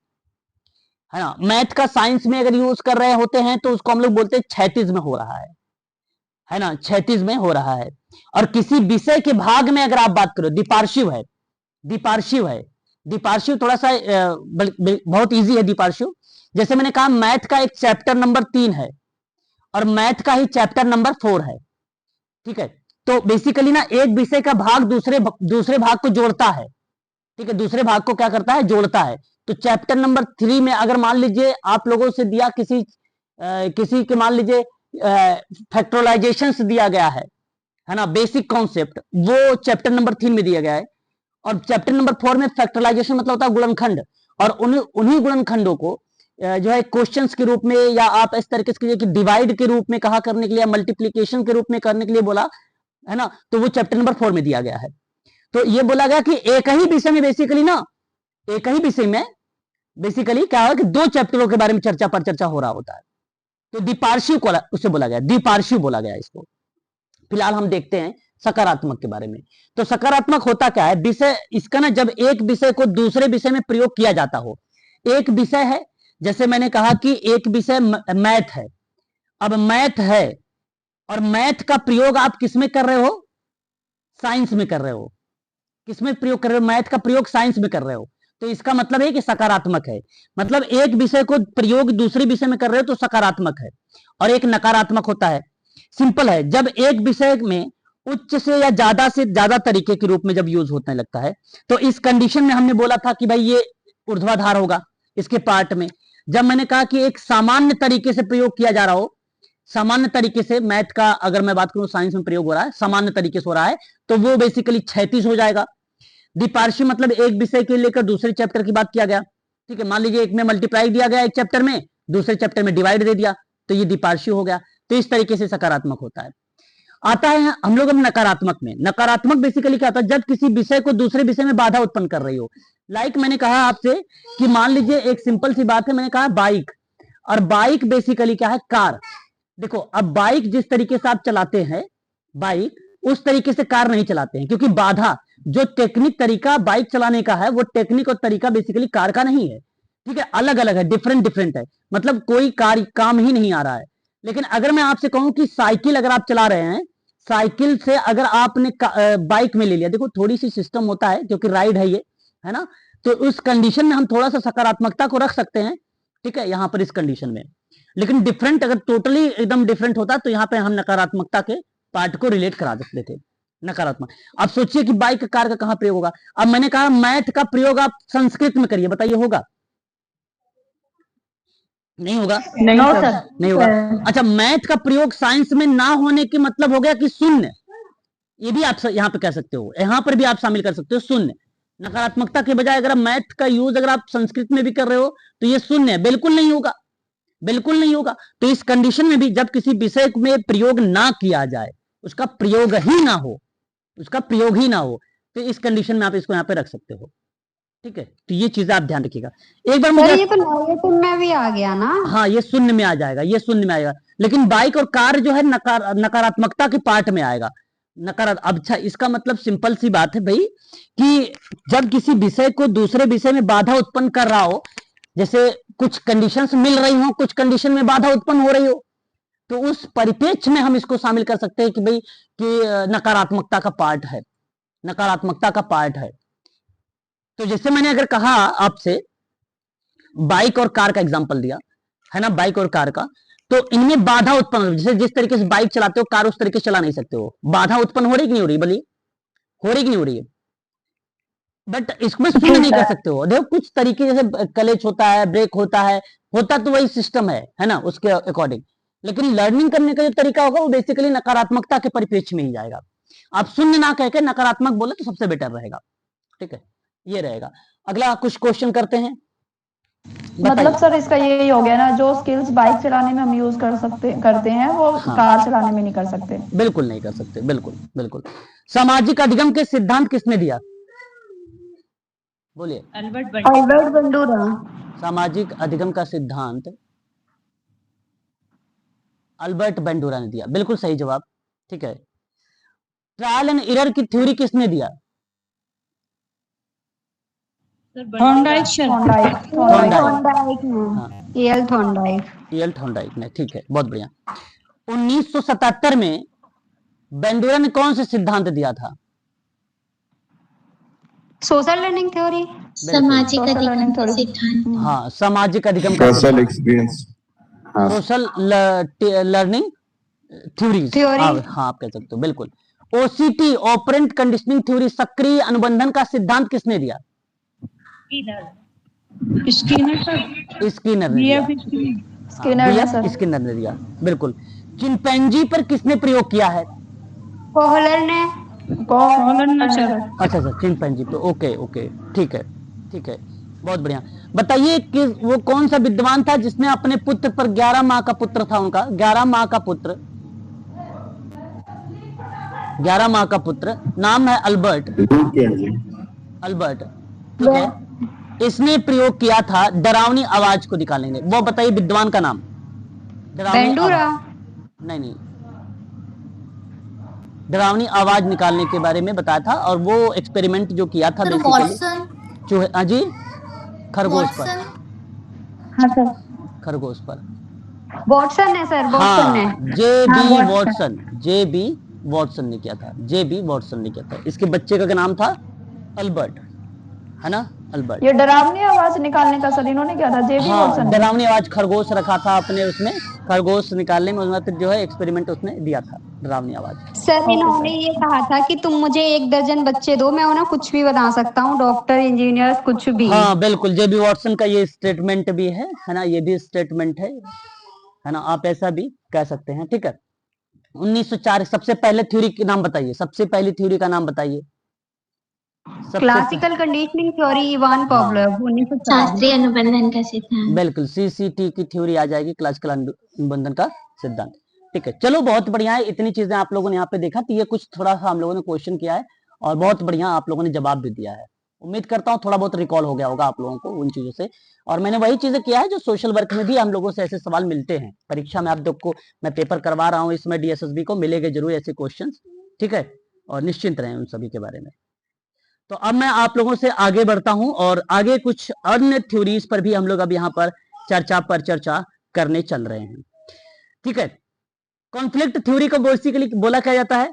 ना। मैथ का साइंस में अगर यूज कर रहे होते हैं तो उसको हम लोग बोलते हैं क्षैतिज में हो रहा है ना, क्षैतिज में हो रहा है। और किसी विषय के भाग में अगर आप बात करो, द्विपार्श्विक है, द्विपार्श्विक है, द्विपार्श्विक थोड़ा सा बहुत इजी है द्विपार्श्विक। जैसे मैंने कहा मैथ का एक चैप्टर नंबर 3 है और मैथ का ही चैप्टर नंबर 4 है, ठीक है। तो बेसिकली ना एक विषय का भाग दूसरे भाग को जोड़ता है, ठीक है, दूसरे भाग को क्या करता है, जोड़ता है। तो चैप्टर नंबर 3 में अगर मान लीजिए आप लोगों से दिया किसी के मान लीजिए फैक्टराइजेशन दिया गया है ना, बेसिक कॉन्सेप्ट, वो चैप्टर नंबर 3 में दिया गया है। और चैप्टर नंबर 4 में फैक्टराइजेशन मतलब होता है गुणनखंड, और उन्हीं गुणनखंडों को जो है क्वेश्चंस के रूप में या आप इस तरीके से कि डिवाइड के रूप में कहा करने के लिए, मल्टीप्लीकेशन के रूप में करने के लिए बोला है ना, तो वो चैप्टर नंबर 4 में दिया गया है। तो ये बोला गया कि एक ही विषय में बेसिकली ना, एक ही विषय में बेसिकली क्या है कि 2 चैप्टरों के बारे में चर्चा हो रहा होता है। तो द्विपार्श्विक उससे बोला गया, द्विपार्श्विक बोला गया इसको। फिलहाल हम देखते हैं सकारात्मक के बारे में। तो सकारात्मक होता क्या है, विषय इसका ना जब एक विषय को दूसरे विषय में प्रयोग किया जाता हो। एक विषय है, जैसे मैंने कहा कि एक विषय मैथ है, अब मैथ है और मैथ का प्रयोग आप किसमें कर रहे हो, साइंस में कर रहे हो। किसमें प्रयोग कर रहे हो, मैथ का प्रयोग साइंस में कर रहे हो, तो इसका मतलब है कि सकारात्मक है। मतलब एक विषय को प्रयोग दूसरे विषय में कर रहे हो तो सकारात्मक है। और एक नकारात्मक होता है, सिंपल है, जब एक विषय में उच्च से ज्यादा तरीके के रूप में जब यूज होने लगता है, तो इस कंडीशन में हमने बोला था कि भाई ये ऊर्ध्वाधर होगा इसके पार्ट में। जब मैंने कहा कि एक सामान्य तरीके से प्रयोग किया जा रहा हो, सामान्य तरीके से मैथ का अगर मैं बात करूं साइंस में प्रयोग हो रहा है, सामान्य तरीके से हो रहा है, तो वो बेसिकली क्षैतिज हो जाएगा। द्विपार्श्विक मतलब एक विषय के लेकर दूसरे चैप्टर की बात किया गया, ठीक है, मान लीजिए एक में मल्टीप्लाई दिया गया एक चैप्टर में, दूसरे चैप्टर में डिवाइड दे दिया, तो ये द्विपार्श्विक हो गया। तो इस तरीके से सकारात्मक होता है। आता है हम लोग नकारात्मक में। नकारात्मक बेसिकली क्या होता है, जब किसी विषय को दूसरे विषय में बाधा उत्पन्न कर रही हो। लाइक मैंने कहा आपसे कि मान लीजिए एक सिंपल सी बात है, मैंने कहा बाइक, और बाइक बेसिकली क्या है, कार। देखो अब बाइक जिस तरीके से आप चलाते हैं बाइक, उस तरीके से कार नहीं चलाते हैं, क्योंकि बाधा जो टेक्निक तरीका बाइक चलाने का है वो टेक्निक और तरीका बेसिकली कार का नहीं है, ठीक है, अलग अलग है, डिफरेंट है, मतलब कोई कार काम ही नहीं आ रहा है। लेकिन अगर मैं आपसे कहूं कि साइकिल अगर आप चला रहे हैं, साइकिल से अगर आपने बाइक में ले लिया, देखो थोड़ी सी सिस्टम होता है क्योंकि राइड है ये, है ना, तो उस कंडीशन में हम थोड़ा सा सकारात्मकता को रख सकते हैं, ठीक है, यहां पर इस कंडीशन में। लेकिन डिफरेंट अगर टोटली एकदम डिफरेंट होता तो यहां पे हम नकारात्मकता के पार्ट को रिलेट करा सकते थे, नकारात्मक। अब सोचिए कि बाइक कार का कहां प्रयोग होगा। अब मैंने कहा मैथ का प्रयोग आप संस्कृत में करिए, बताइए होगा, नहीं होगा, नहीं सर, नहीं होगा। अच्छा मैथ का प्रयोग साइंस में ना होने के मतलब हो गया कि शून्य, ये भी आप यहाँ पे कह सकते हो, यहाँ पर भी आप शामिल कर सकते हो शून्य। नकारात्मकता के बजाय अगर मैथ का यूज अगर आप संस्कृत में भी कर रहे हो तो ये शून्य है, बिल्कुल नहीं होगा, बिल्कुल नहीं होगा। तो इस कंडीशन में भी जब किसी विषय में प्रयोग ना किया जाए, उसका प्रयोग ही ना हो, उसका प्रयोग ही ना हो, तो इस कंडीशन में आप इसको यहाँ पे रख सकते हो। ठीक है, तो ये चीजें आप ध्यान रखिएगा। एक बार मुझे ये तो नेगेटिव में भी आ गया ना। हाँ, ये शून्य में आ जाएगा, ये शून्य में आएगा, लेकिन बाइक और कार जो है नकारात्मकता के पार्ट में आएगा। अब अच्छा, इसका मतलब सिंपल सी बात है भाई कि जब किसी विषय को दूसरे विषय में बाधा उत्पन्न कर रहा हो, जैसे कुछ कंडीशंस मिल रही हो, कुछ कंडीशन में बाधा उत्पन्न हो रही हो, तो उस परिप्रेक्ष्य में हम इसको शामिल कर सकते हैं कि भाई कि नकारात्मकता का पार्ट है, नकारात्मकता का पार्ट है। तो जैसे मैंने अगर कहा आपसे बाइक और कार का एग्जांपल दिया है ना, बाइक और कार का, तो इनमें बाधा उत्पन्न, जैसे जिस तरीके से बाइक चलाते हो कार उस तरीके से चला नहीं सकते हो, बाधा उत्पन्न हो रही कि नहीं हो रही, बोलिए हो रही कि नहीं हो रही है? बट इसमें शून्य नहीं कर सकते हो। देखो कुछ तरीके, जैसे क्लच होता है, ब्रेक होता है, होता तो वही सिस्टम है ना, उसके अकॉर्डिंग, लेकिन लर्निंग करने का जो तरीका होगा वो बेसिकली नकारात्मकता के परिप्रेक्ष्य में ही जाएगा। आप शून्य ना कहकर नकारात्मक बोले तो सबसे बेटर रहेगा। ठीक है, ये रहेगा। अगला कुछ क्वेश्चन करते हैं। मतलब सर इसका यही हो गया ना, जो स्किल्स बाइक चलाने में हम यूज करते हैं वो कार चलाने में नहीं कर सकते। बिल्कुल नहीं कर सकते, बिल्कुल बिल्कुल। सामाजिक अधिगम के सिद्धांत किसने दिया, बोलिए? Albert Bandura. सामाजिक अधिगम का सिद्धांत अल्बर्ट बंडूरा ने दिया, बिल्कुल सही जवाब। ठीक है। ट्रायल एंड एरर की थ्योरी किसने दिया? Thorndike sir. L Thorndike. L Thorndike ने, ठीक है, बहुत बढ़िया। 1977 में बंडूरा ने कौन से सिद्धांत दिया था? Social learning theory. सामाजिक अधिगम का सिद्धांत। हाँ, सामाजिक अधिगम का social experience, social learning theories. हाँ, आप कह सकते हो, बिल्कुल। ओसीटी ऑपरेंट कंडीशनिंग थ्योरी, सक्रिय अनुबंधन का सिद्धांत किसने दिया? स्किनर ने दिया, बिल्कुल। चिंपैंजी पर किसने प्रयोग किया है? कोहलर ने। अच्छा, चिंपैंजी पे, ओके ओके, ठीक है, ठीक है, बहुत बढ़िया। बताइए कि वो कौन सा विद्वान था जिसने अपने पुत्र पर 11 माह का पुत्र था उनका, 11 माह का पुत्र, 11 माह का पुत्र, नाम है अल्बर्ट। अल्बर्ट, ठीक है। इसने प्रयोग किया था डरावनी आवाज को निकालेंगे, वो बताइए विद्वान का नाम। बंडूरा। नहीं, डरावनी आवाज निकालने के बारे में बताया था, और वो एक्सपेरिमेंट जो किया था बेसिकली हाँ जी, खरगोश पर। हाँ सर, खरगोश पर। वॉटसन है सर, वॉटसन ने। जे बी वॉटसन ने किया था, जे बी वॉटसन ने किया था। इसके बच्चे का नाम था अल्बर्ट, है ना, अल्बर्ट। ये डरावनी आवाज निकालने का सर इन्होंने किया था, जे बी वॉटसन। डरावनी आवाज, खरगोश रखा था अपने उसमें, खरगोश निकालने में उसने जो है एक्सपेरिमेंट उसने दिया था, डरावनी आवाज। सर इन्होंने ये कहा था कि तुम मुझे 1 दर्जन बच्चे दो, मैं उन्हें कुछ भी बना सकता हूँ, डॉक्टर, इंजीनियर, कुछ भी। हाँ बिल्कुल, जे बी वॉटसन का ये स्टेटमेंट भी है ना, ये भी स्टेटमेंट है ना, आप ऐसा भी कह सकते हैं। ठीक है। 1904 सबसे पहले थ्योरी का नाम बताइए, सबसे पहली थ्योरी का नाम बताइए। Classical conditioning theory, Ivan Pavlov. 1904। शास्त्रीय अनुबंधन का सिद्धांत। बिल्कुल, सीसीटी की थ्योरी आ जाएगी, क्लासिकल अनुबंधन का सिद्धांत। ठीक है, चलो बहुत बढ़िया है। इतनी चीजें आप लोगों ने यहाँ पे देखा, तो ये कुछ थोड़ा सा हम लोगों ने क्वेश्चन किया है और बहुत बढ़िया आप लोगों ने जवाब भी दिया है। उम्मीद करता हूँ थोड़ा बहुत रिकॉल हो गया होगा आप लोगों को उन चीजों से, और मैंने वही चीजें किया है जो सोशल वर्क में भी हम लोगों से ऐसे सवाल मिलते हैं। परीक्षा में आप लोग को मैं पेपर करवा रहा हूँ, इसमें डीएसएसबी को मिलेंगे जरूर ऐसे क्वेश्चन। ठीक है, और निश्चिंत रहें उन सभी के बारे में। तो अब मैं आप लोगों से आगे बढ़ता हूं और आगे कुछ अन्य थ्योरीज पर भी हम लोग अब यहाँ पर चर्चा करने चल रहे हैं। ठीक है। कॉन्फ्लिक्ट थ्योरी को बेसिकली बोला क्या जाता है?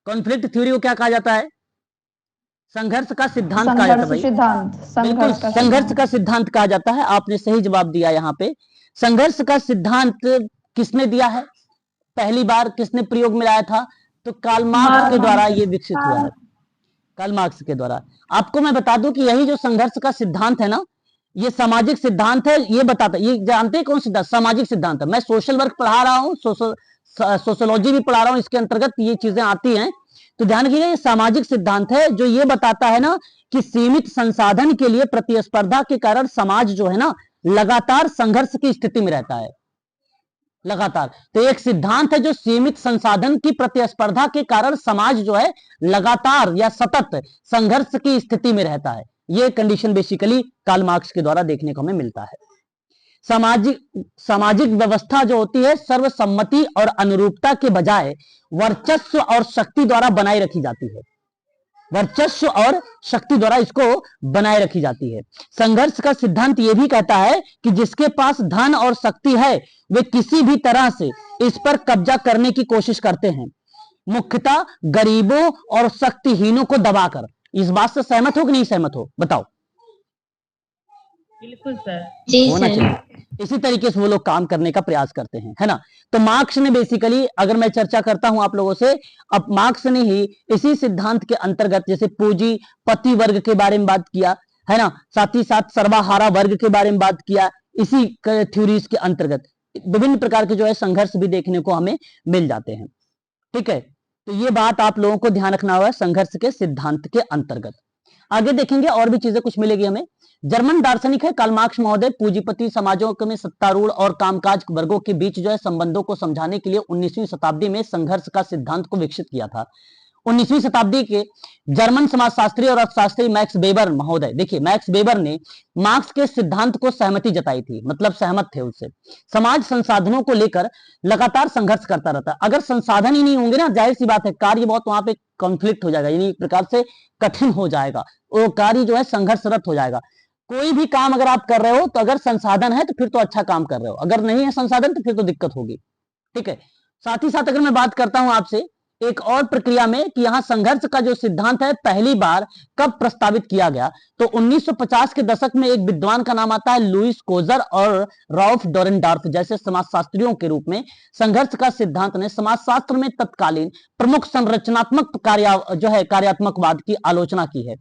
कॉन्फ्लिक्ट थ्योरी को क्या कहा जाता है? संघर्ष का सिद्धांत कहा जाता है भाई। बिल्कुल, संघर्ष का सिद्धांत कहा जाता है। आपने सही जवाब दिया यहाँ पे। संघर्ष का सिद्धांत किसने दिया है? पहली बार किसने प्रयोग में लाया था? तो कार्ल मार्क्स के द्वारा ये विकसित हुआ है, कार्ल मार्क्स के द्वारा। आपको मैं बता दूं कि यही जो संघर्ष का सिद्धांत है ना, ये सामाजिक सिद्धांत है। ये बताता, ये जानते हैं कौन सिद्धांत? सामाजिक सिद्धांत है। मैं सोशल वर्क पढ़ा रहा हूँ, सोशियोलॉजी भी पढ़ा रहा हूं, इसके अंतर्गत ये चीजें आती हैं। तो ध्यान रखिएगा, ये सामाजिक सिद्धांत है जो ये बताता है ना कि सीमित संसाधन के लिए प्रतिस्पर्धा के कारण समाज जो है ना लगातार संघर्ष की स्थिति में रहता है, लगातार। तो एक सिद्धांत है जो सीमित संसाधन की प्रतिस्पर्धा के कारण समाज जो है लगातार या सतत संघर्ष की स्थिति में रहता है। ये कंडीशन बेसिकली कार्ल मार्क्स के द्वारा देखने को हमें मिलता है। सामाजिक व्यवस्था जो होती है सर्वसम्मति और अनुरूपता के बजाय वर्चस्व और शक्ति द्वारा बनाए रखी जाती है, वर्चस्व और शक्ति द्वारा इसको बनाए रखी जाती है। संघर्ष का सिद्धांत यह भी कहता है कि जिसके पास धन और शक्ति है वे किसी भी तरह से इस पर कब्जा करने की कोशिश करते हैं, मुख्यतः गरीबों और शक्तिहीनों को दबाकर। इस बात से सहमत हो कि नहीं सहमत हो, बताओ। बिल्कुल सर। जी होना सर। चाहिए। इसी तरीके से वो लोग काम करने का प्रयास करते हैं, है ना। तो मार्क्स ने बेसिकली, अगर मैं चर्चा करता हूं आप लोगों से, अब मार्क्स ने ही इसी सिद्धांत के अंतर्गत जैसे पूंजीपति वर्ग के बारे में बात किया, है ना, साथ ही साथ सर्वहारा वर्ग के बारे में बात किया। इसी थ्योरीज के अंतर्गत विभिन्न प्रकार के जो है संघर्ष भी देखने को हमें मिल जाते हैं। ठीक है, तो ये बात आप लोगों को ध्यान रखना होगा संघर्ष के सिद्धांत के अंतर्गत। आगे देखेंगे और भी चीजें कुछ मिलेगी हमें। जर्मन दार्शनिक है कार्ल मार्क्स महोदय, पूंजीपति समाजों में सत्तारूढ़ और कामकाज वर्गों के बीच जो है संबंधों को समझाने के लिए 19वीं शताब्दी में संघर्ष का सिद्धांत को विकसित किया था। 19वीं शताब्दी के जर्मन समाजशास्त्री और अर्थशास्त्री मैक्स वेबर महोदय, देखिए मैक्स वेबर ने मार्क्स के सिद्धांत को सहमति जताई थी, मतलब सहमत थे उससे। समाज संसाधनों को लेकर लगातार संघर्ष करता रहता है। अगर संसाधन ही नहीं होंगे ना, जाहिर सी बात है कार्य बहुत वहां पे कॉन्फ्लिक्ट हो जाएगा, यानी एक प्रकार से कठिन हो जाएगा, वो कार्य जो है संघर्षरत हो जाएगा। कोई भी काम अगर आप कर रहे हो तो अगर संसाधन है तो फिर तो अच्छा काम कर रहे हो, अगर नहीं है संसाधन तो फिर तो दिक्कत होगी। ठीक है, साथ ही साथ अगर मैं बात करता हूं आपसे एक और प्रक्रिया में कि यहां संघर्ष का जो सिद्धांत है पहली बार कब प्रस्तावित किया गया, तो 1950 के दशक में एक विद्वान का नाम आता है लुईस कोजर और रॉल्फ डोरेनडॉर्फ जैसे समाजशास्त्रियों के रूप में संघर्ष का सिद्धांत ने समाजशास्त्र में तत्कालीन प्रमुख संरचनात्मक कार्यात्मकवाद की आलोचना की है।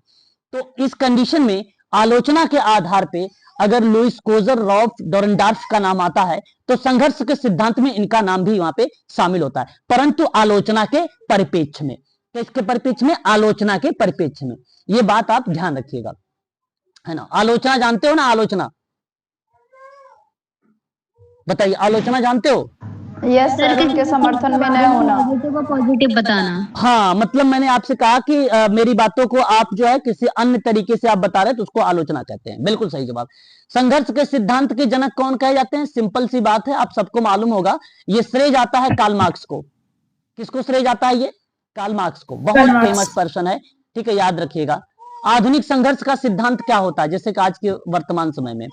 तो इस कंडीशन में आलोचना के आधार पे अगर लुईस कोजर, रॉल्फ डोरेनडॉर्फ का नाम आता है तो संघर्ष के सिद्धांत में इनका नाम भी वहां पे शामिल होता है, परंतु आलोचना के परिप्रेक्ष्य में। किसके परिप्रेक्ष्य में? आलोचना के परिप्रेक्ष्य में। ये बात आप ध्यान रखिएगा, है ना। आलोचना जानते हो ना, आलोचना बताइए, आलोचना जानते हो? यस सर, उनके समर्थन में न होना, को पॉजिटिव बताना। हाँ, मतलब मैंने आपसे कहा कि मेरी बातों को आप जो है किसी अन्य तरीके से आप बता रहे तो उसको आलोचना कहते हैं। बिल्कुल सही जवाब। संघर्ष के सिद्धांत के जनक कौन कहे जाते हैं? सिंपल सी बात है, आप सबको मालूम होगा, ये श्रेय जाता है कार्ल मार्क्स को। किसको श्रेय जाता है? ये कार्ल मार्क्स को, बहुत फेमस पर्सन है। ठीक है, याद रखिएगा। आधुनिक संघर्ष का सिद्धांत क्या होता है, जैसे कि आज के वर्तमान समय में।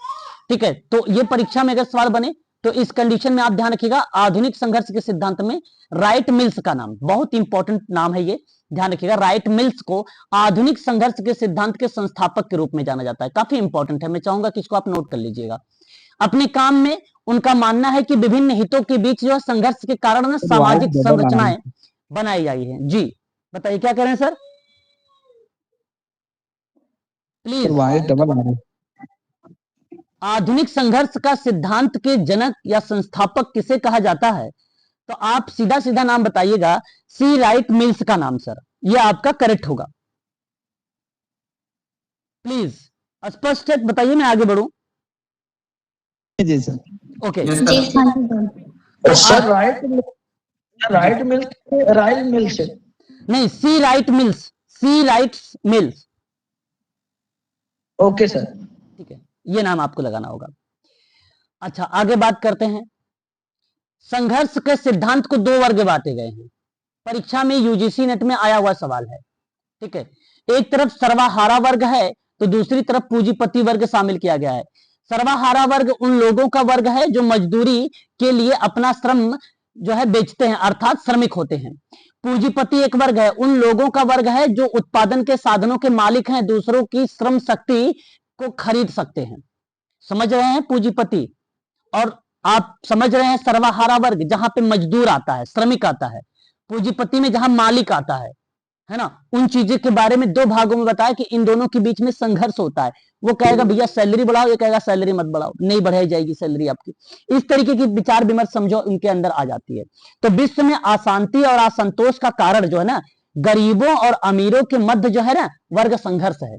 ठीक है, तो ये परीक्षा में अगर सवाल बने तो इस कंडीशन में आप ध्यान रखिएगा, आधुनिक संघर्ष के सिद्धांत में राइट मिल्स का नाम, बहुत इंपॉर्टेंट नाम है ये, ध्यान रखिएगा। राइट मिल्स को आधुनिक संघर्ष के सिद्धांत के संस्थापक के रूप में जाना जाता है। काफी इंपॉर्टेंट है, मैं चाहूंगा कि इसको आप नोट कर लीजिएगा। अपने काम में उनका मानना है कि विभिन्न हितों के बीच जो है संघर्ष के कारण ना सामाजिक संरचनाएं बनाई गई है। जी बताइए क्या कह रहे हैं सर, प्लीज। आधुनिक संघर्ष का सिद्धांत के जनक या संस्थापक किसे कहा जाता है? तो आप सीधा सीधा नाम बताइएगा, सी राइट मिल्स का नाम सर, यह आपका करेक्ट होगा। प्लीज स्पष्ट बताइए, मैं आगे बढ़ूं। जी sir. Okay sir Wright Mills नहीं, C Wright Mills, C Wright Mills. Okay sir, ठीक है, ये नाम आपको लगाना होगा। अच्छा, आगे बात करते हैं। संघर्ष के सिद्धांत को दो वर्ग बांटे गए हैं, परीक्षा में यूजीसी नेट में आया हुआ सवाल है। ठीक है, एक तरफ सर्वहारा वर्ग है तो दूसरी तरफ पूंजीपति वर्ग शामिल किया गया है। सर्वहारा वर्ग उन लोगों का वर्ग है जो मजदूरी के लिए अपना श्रम जो है बेचते हैं, अर्थात श्रमिक होते हैं। पूंजीपति एक वर्ग है, उन लोगों का वर्ग है जो उत्पादन के साधनों के मालिक हैं, दूसरों की श्रम शक्ति को खरीद सकते हैं। समझ रहे हैं पूंजीपति? और आप समझ रहे हैं सर्वहारा वर्ग, जहां पे मजदूर आता है, श्रमिक आता है। पूंजीपति में जहां मालिक आता है, है ना, उन चीजों के बारे में दो भागों में बताया कि इन दोनों के बीच में संघर्ष होता है। वो कहेगा भैया सैलरी बढ़ाओ, ये कहेगा सैलरी मत बढ़ाओ, नहीं बढ़ाई जाएगी सैलरी आपकी। इस तरीके की विचार विमर्श समझो उनके अंदर आ जाती है। तो विश्व में अशांति और असंतोष का कारण जो है ना, गरीबों और अमीरों के मध्य जो है ना वर्ग संघर्ष है।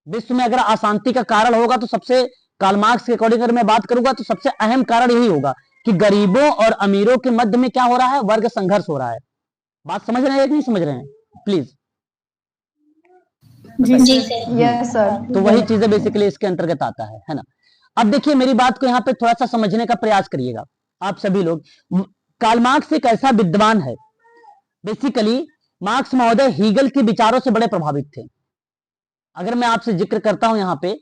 विश्व में अगर अशांति का कारण होगा तो सबसे, कार्ल मार्क्स के अकॉर्डिंग अगर मैं बात करूंगा तो सबसे अहम कारण यही होगा कि गरीबों और अमीरों के मध्य में क्या हो रहा है, वर्ग संघर्ष हो रहा है। बात समझ रहे हैं कि नहीं समझ रहे हैं प्लीज? जी सर। Yes sir. तो वही चीजें बेसिकली इसके अंतर्गत आता है ना। अब देखिए मेरी बात को यहाँ पे थोड़ा सा समझने का प्रयास करिएगा आप सभी लोग। कार्ल मार्क्स एक ऐसा विद्वान है, बेसिकली मार्क्स महोदय हीगल के विचारों से बड़े प्रभावित थे। अगर मैं आपसे जिक्र करता हूं यहाँ पे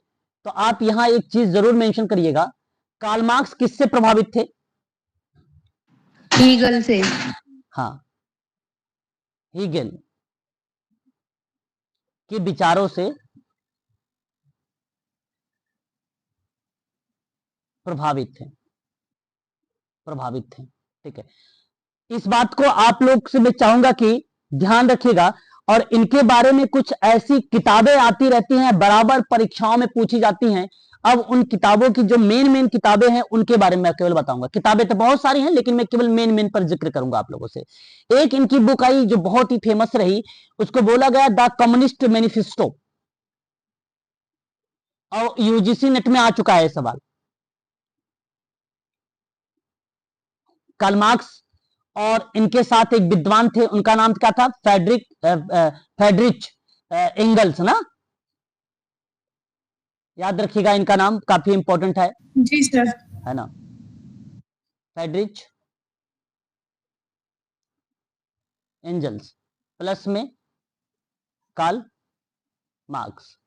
तो आप यहाँ एक चीज जरूर मेंशन करिएगा, कार्ल मार्क्स किससे प्रभावित थे? हीगल से। हाँ, हीगल के विचारों से प्रभावित थे। ठीक है, इस बात को आप लोग से मैं चाहूंगा कि ध्यान रखिएगा। और इनके बारे में कुछ ऐसी किताबें आती रहती हैं, बराबर परीक्षाओं में पूछी जाती हैं। अब उन किताबों की जो मेन किताबें हैं उनके बारे में मैं केवल बताऊंगा। किताबें तो बहुत सारी हैं लेकिन मैं केवल मेन पर जिक्र करूंगा आप लोगों से। एक इनकी बुक आई जो बहुत ही फेमस रही, उसको बोला गया द कम्युनिस्ट मैनिफेस्टो, और यूजीसी नेट में आ चुका है सवाल। कार्ल मार्क्स और इनके साथ एक विद्वान थे, उनका नाम क्या था? फ्रेडरिच एंगल्स ना, याद रखिएगा इनका नाम काफी इंपॉर्टेंट है। जी सर। है ना, फ्रेडरिच एंजल्स प्लस में कार्ल मार्क्स,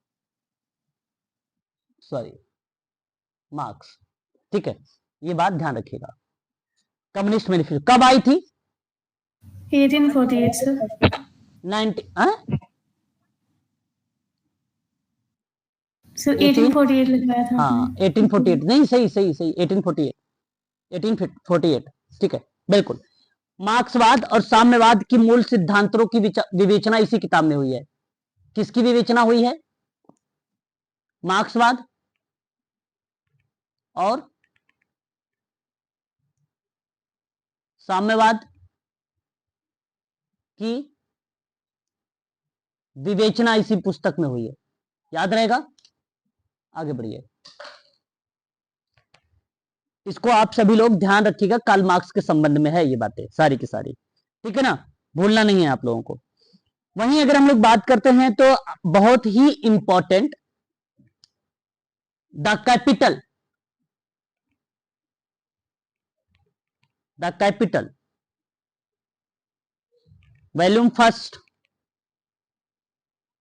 मार्क्स। ठीक है, ये बात ध्यान रखिएगा। कम्युनिस्ट मैनिफेस्टो कब आई थी? 1848 सर। 1848 लगाया था। हाँ 1848 नहीं, सही 1848। ठीक है, बिल्कुल। मार्क्सवाद और साम्यवाद की मूल सिद्धांतों की विवेचना इसी किताब में हुई है। किसकी विवेचना हुई है? मार्क्सवाद और साम्यवाद की विवेचना इसी पुस्तक में हुई है, याद रहेगा। आगे बढ़िए, इसको आप सभी लोग ध्यान रखिएगा, कार्ल मार्क्स के संबंध में है ये बातें सारी की सारी। ठीक है ना, भूलना नहीं है आप लोगों को। वहीं अगर हम लोग बात करते हैं तो बहुत ही important the capital volume first,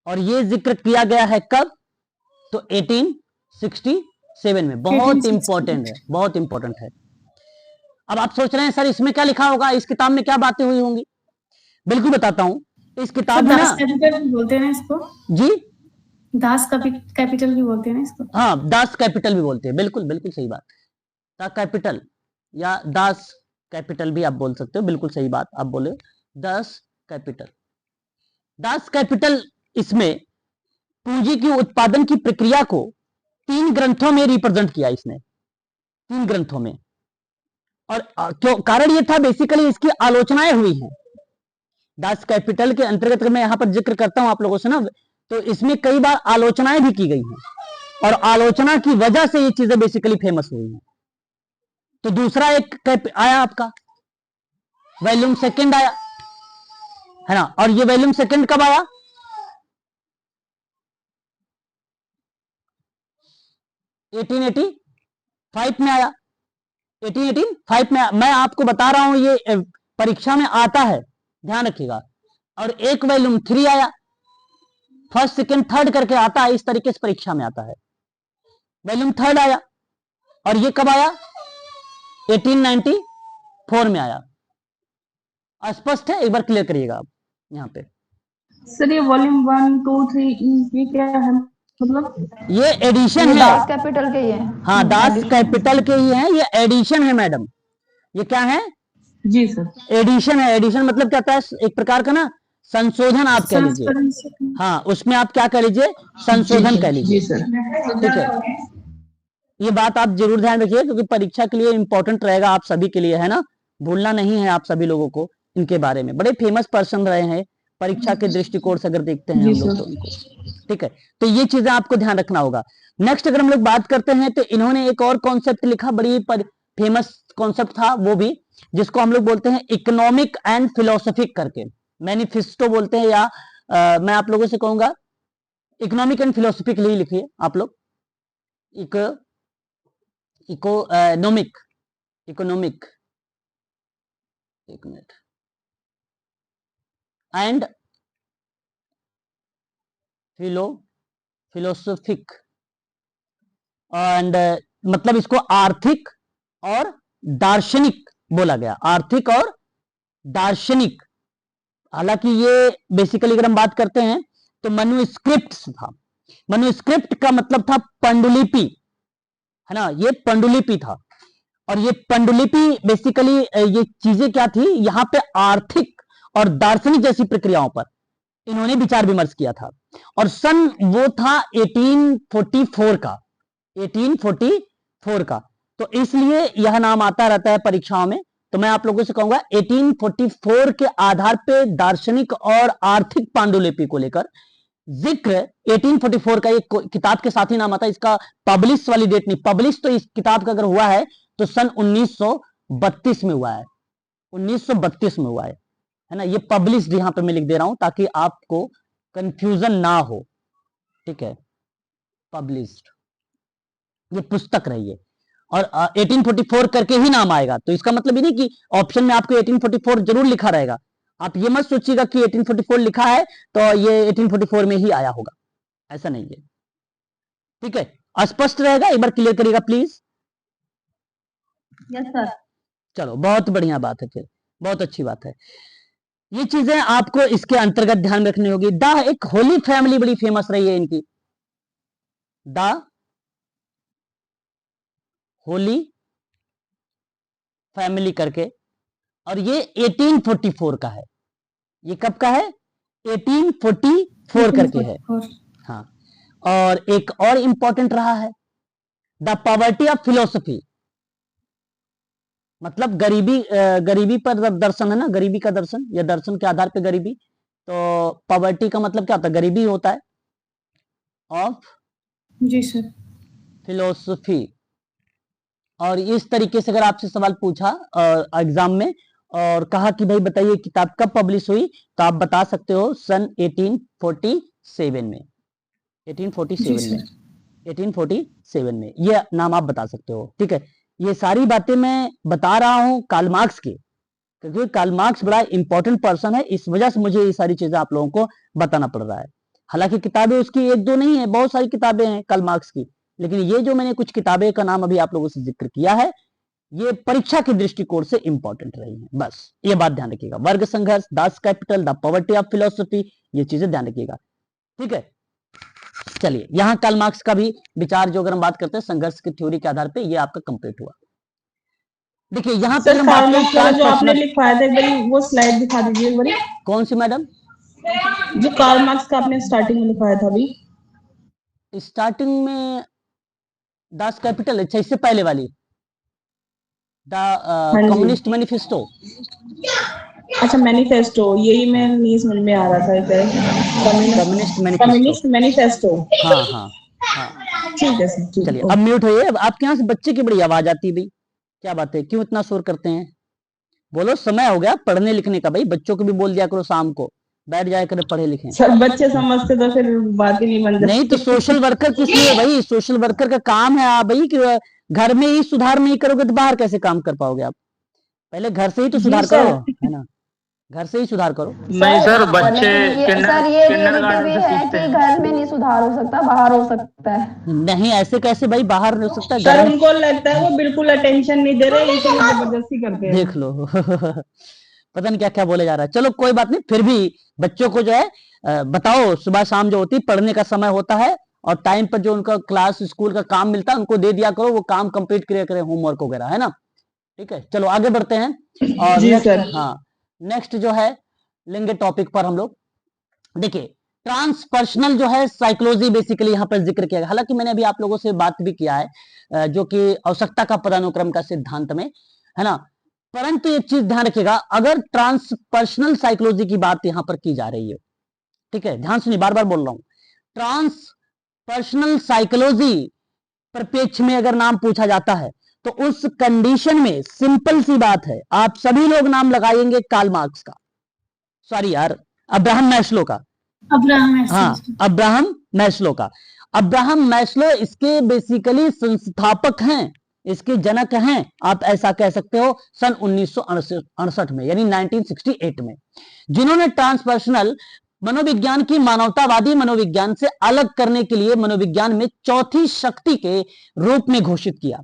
और ये जिक्र किया गया है कब? तो 1867 में। बहुत इंपॉर्टेंट है, बहुत इंपॉर्टेंट है। अब आप सोच रहे हैं सर इसमें क्या लिखा होगा, इस किताब में क्या बातें हुई होंगी? बिल्कुल बताता हूं। इस किताब में ना कैपिटल बोलते हैं इसको जी, दास कैपिटल भी बोलते हैं इसको। हाँ, दास कैपिटल भी बोलते हैं, बिल्कुल बिल्कुल सही बात। द कैपिटल या दास कैपिटल भी आप बोल सकते हो, बिल्कुल सही बात आप बोले। दास कैपिटल इसमें पूंजी की उत्पादन की प्रक्रिया को 3 ग्रंथों में रिप्रेजेंट किया इसने, 3 ग्रंथों में। और क्यों? कारण ये था बेसिकली इसकी आलोचनाएं हुई हैं। दास कैपिटल के अंतर्गत मैं यहां पर जिक्र करता हूं आप लोगों से ना, तो इसमें कई बार आलोचनाएं भी की गई हैं और आलोचना की वजह से ये चीजें बेसिकली फेमस हुई हैं। तो दूसरा एक आया आपका वॉल्यूम सेकंड आया, है ना, और ये वॉल्यूम सेकंड कब आया? 1885 में आया। 1885 में मैं आपको बता रहा हूं, ये परीक्षा में आता है, ध्यान रखिएगा। और एक वॉल्यूम 3 आया, फर्स्ट सेकंड थर्ड करके आता है, इस तरीके से परीक्षा में आता है। वॉल्यूम 3 आया, और ये कब आया? 1894 में आया। स्पष्ट है? एक बार क्लियर करिएगा आप यहाँ पे। सर ये वॉल्यूम 1, 2, 3 ये क्या है, मतलब ये एडिशन है। दास कैपिटल के ही है। हाँ, दास कैपिटल के ही है, ये एडिशन है मैडम। ये क्या है? जी सर। एडिशन है। एडिशन मतलब क्या होता है? एक प्रकार का ना संशोधन आप कह लीजिए, हाँ उसमें आप क्या कह लीजिए, संशोधन कह लीजिए। ठीक है, ये बात आप जरूर ध्यान रखिए क्योंकि परीक्षा के लिए इंपॉर्टेंट रहेगा आप सभी के लिए, है ना, भूलना नहीं है आप सभी लोगों को इनके बारे में। बड़े फेमस पर्सन रहे हैं परीक्षा के दृष्टिकोण से अगर देखते हैं हम लोग तो उनको। ठीक है, तो ये चीजें आपको ध्यान रखना होगा। नेक्स्ट अगर हम लोग बात करते हैं तो इन्होंने एक और कॉन्सेप्ट लिखा, बड़ी फेमस कॉन्सेप्ट था वो भी, जिसको हम लोग बोलते हैं इकोनॉमिक एंड फिलोसफिक करके, मैनिफेस्टो बोलते हैं, या मैं आप लोगों से कहूंगा इकोनॉमिक एंड फिलोसफिक ही लिखिए आप लोग। इकोनॉमिक, एक मिनट, एंड फिलोसफिक, एंड मतलब इसको आर्थिक और दार्शनिक बोला गया, आर्थिक और दार्शनिक। हालांकि ये बेसिकली अगर हम बात करते हैं तो मनुस्क्रिप्ट था, मनुस्क्रिप्ट का मतलब था पांडुलिपि, है ना, ये पांडुलिपि था। और ये पांडुलिपि बेसिकली ये चीजें क्या थी, यहाँ पे आर्थिक और दार्शनिक जैसी प्रक्रियाओं पर इन्होंने विचार विमर्श किया था। और सन वो था 1844 का, 1844 का, तो इसलिए यह नाम आता रहता है परीक्षाओं में। तो मैं आप लोगों से कहूंगा 1844 के आधार पे दार्शनिक और आर्थिक पांडुलिपि को लेकर जिक्र 1844 का एक किताब के साथ ही नाम आता है। इसका पब्लिश वाली डेट नहीं, पब्लिश तो इस किताब का अगर हुआ है तो सन 1932 में हुआ है, 1932 में हुआ है ना। ये पब्लिश्ड यहां पे मैं लिख दे रहा हूं ताकि आपको कंफ्यूजन ना हो। ठीक है, पब्लिश्ड ये पुस्तक रही है और 1844 करके ही नाम आएगा, तो इसका मतलब ये नहीं कि ऑप्शन में आपको 1844 जरूर लिखा रहेगा। आप ये मत सोचिएगा कि 1844 लिखा है तो ये 1844 में ही आया होगा, ऐसा नहीं है। ठीक है, स्पष्ट रहेगा, एक बार क्लियर करिएगा प्लीज। Yes sir. चलो बहुत बढ़िया बात है, फिर बहुत अच्छी बात है। ये चीजें आपको इसके अंतर्गत ध्यान में रखनी होगी। द एक होली फैमिली बड़ी फेमस रही है इनकी, द होली फैमिली करके, और ये 1844 का है। ये कब का है, 1844 करके है। हाँ, और एक और इंपॉर्टेंट रहा है द पॉवर्टी ऑफ फिलोसफी, मतलब गरीबी, गरीबी पर दर्शन है ना, गरीबी का दर्शन या दर्शन के आधार पे गरीबी। तो पॉवर्टी का मतलब क्या होता है, गरीबी होता है, ऑफ जी सर फिलोसफी। और इस तरीके से अगर आपसे सवाल पूछा एग्जाम में और कहा कि भाई बताइए किताब कब पब्लिश हुई, तो आप बता सकते हो सन 1847 में, 1847 में ये नाम आप बता सकते हो। ठीक है, ये सारी बातें मैं बता रहा हूं कार्ल मार्क्स की, क्योंकि कार्ल मार्क्स बड़ा इंपॉर्टेंट पर्सन है, इस वजह से मुझे ये सारी चीजें आप लोगों को बताना पड़ रहा है। हालांकि किताबें उसकी एक दो नहीं है, बहुत सारी किताबें हैं कार्ल मार्क्स की, लेकिन ये जो मैंने कुछ किताबें का नाम अभी आप लोगों से जिक्र किया है, ये परीक्षा के दृष्टिकोण से इंपॉर्टेंट रही है, बस ये बात ध्यान रखिएगा। वर्ग संघर्ष, Das Kapital, the poverty of philosophy, ये चीजें ध्यान रखिएगा। ठीक है, चलिए यहाँ कार्ल मार्क्स का भी विचार जो अगर हम बात करते हैं संघर्ष की थ्योरी के आधार पे, ये आपका कंप्लीट हुआ। देखिए यहाँ पे सर कार्ल मार्क्स वाला जो आपने लिखवाया था, एक बार वो स्लाइड दिखा दीजिए एक बार। कौन सी मैडम? जो कार्ल मार्क्स का आपने स्टार्टिंग में लिखवाया था अभी, स्टार्टिंग में दास कैपिटल, अच्छा इससे पहले वाली द कम्युनिस्ट मैनिफेस्टो। अच्छा मैनिफेस्टो, यही मैं नहीं समझ में आ रहा था, कम्युनिस्ट मैनिफेस्टो। हाँ हाँ हाँ, ठीक है सर। चलिए अब म्यूट होइए। आपके यहाँ से बच्चे की बड़ी आवाज आती है भाई, क्या बात है, क्यों इतना शोर करते हैं? बोलो, समय हो गया पढ़ने लिखने का भाई, बच्चों को भी बोल दिया करो शाम को बैठ जाया करे पढ़े लिखे। सर बच्चे समझते तो फिर बात ही नहीं बन जाती। नहीं तो सोशल वर्कर किस लिए भाई, सोशल वर्कर का काम है आप भाई कि घर में ही सुधार नहीं करोगे तो बाहर कैसे काम कर पाओगे आप? पहले घर से ही तो सुधार करो, है ना, घर से ही सुधार करो। नहीं सर, बच्चे सर ये रियलिटी भी है कि घर में नहीं सुधार हो सकता, बाहर हो सकता है। नहीं ऐसे कैसे भाई, बाहर हो सकता है? सर उनको लगता है वो बिल्कुल अटेंशन नहीं दे रहे, इसलिए जबरदस्ती करते हैं। देख लो पता नहीं क्या क्या बोले जा रहा है। चलो कोई बात नहीं, फिर भी बच्चों को जो है बताओ, सुबह शाम जो होती है पढ़ने का समय होता है, और टाइम पर जो उनका क्लास स्कूल का काम मिलता है उनको दे दिया करो, वो काम कंप्लीट किया करें, होमवर्क वगैरह, है ना। ठीक है, चलो आगे बढ़ते हैं। और जी सर। हाँ, नेक्स्ट जो है लेंगे टॉपिक पर हम लोग। देखिए ट्रांसपर्सनल जो है साइकोलॉजी बेसिकली यहाँ पर जिक्र किया गया, हालांकि मैंने अभी आप लोगों से बात भी किया है जो कि आवश्यकता का पदानुक्रम का सिद्धांत में है ना, परंतु एक चीज ध्यान रखिएगा, अगर ट्रांसपर्सनल साइकोलॉजी की बात यहां पर की जा रही है, ठीक है, ध्यान सुनिए, बार बार बोल रहा हूं, ट्रांसपर्सनल साइकोलॉजी परिप्रेक्ष्य में अगर नाम पूछा जाता है तो उस कंडीशन में सिंपल सी बात है, आप सभी लोग नाम लगाएंगे कार्ल मार्क्स का, सॉरी यार अब्राहम मैस्लो का, हाँ अब्राहम मैस्लो का। अब्राहम मैस्लो इसके बेसिकली संस्थापक हैं, इसके जनक हैं, आप ऐसा कह सकते हो, सन 1968 में यानी 1968 में, जिन्होंने ट्रांसपर्सनल मनोविज्ञान की मानवतावादी मनोविज्ञान से अलग करने के लिए मनोविज्ञान में चौथी शक्ति के रूप में घोषित किया,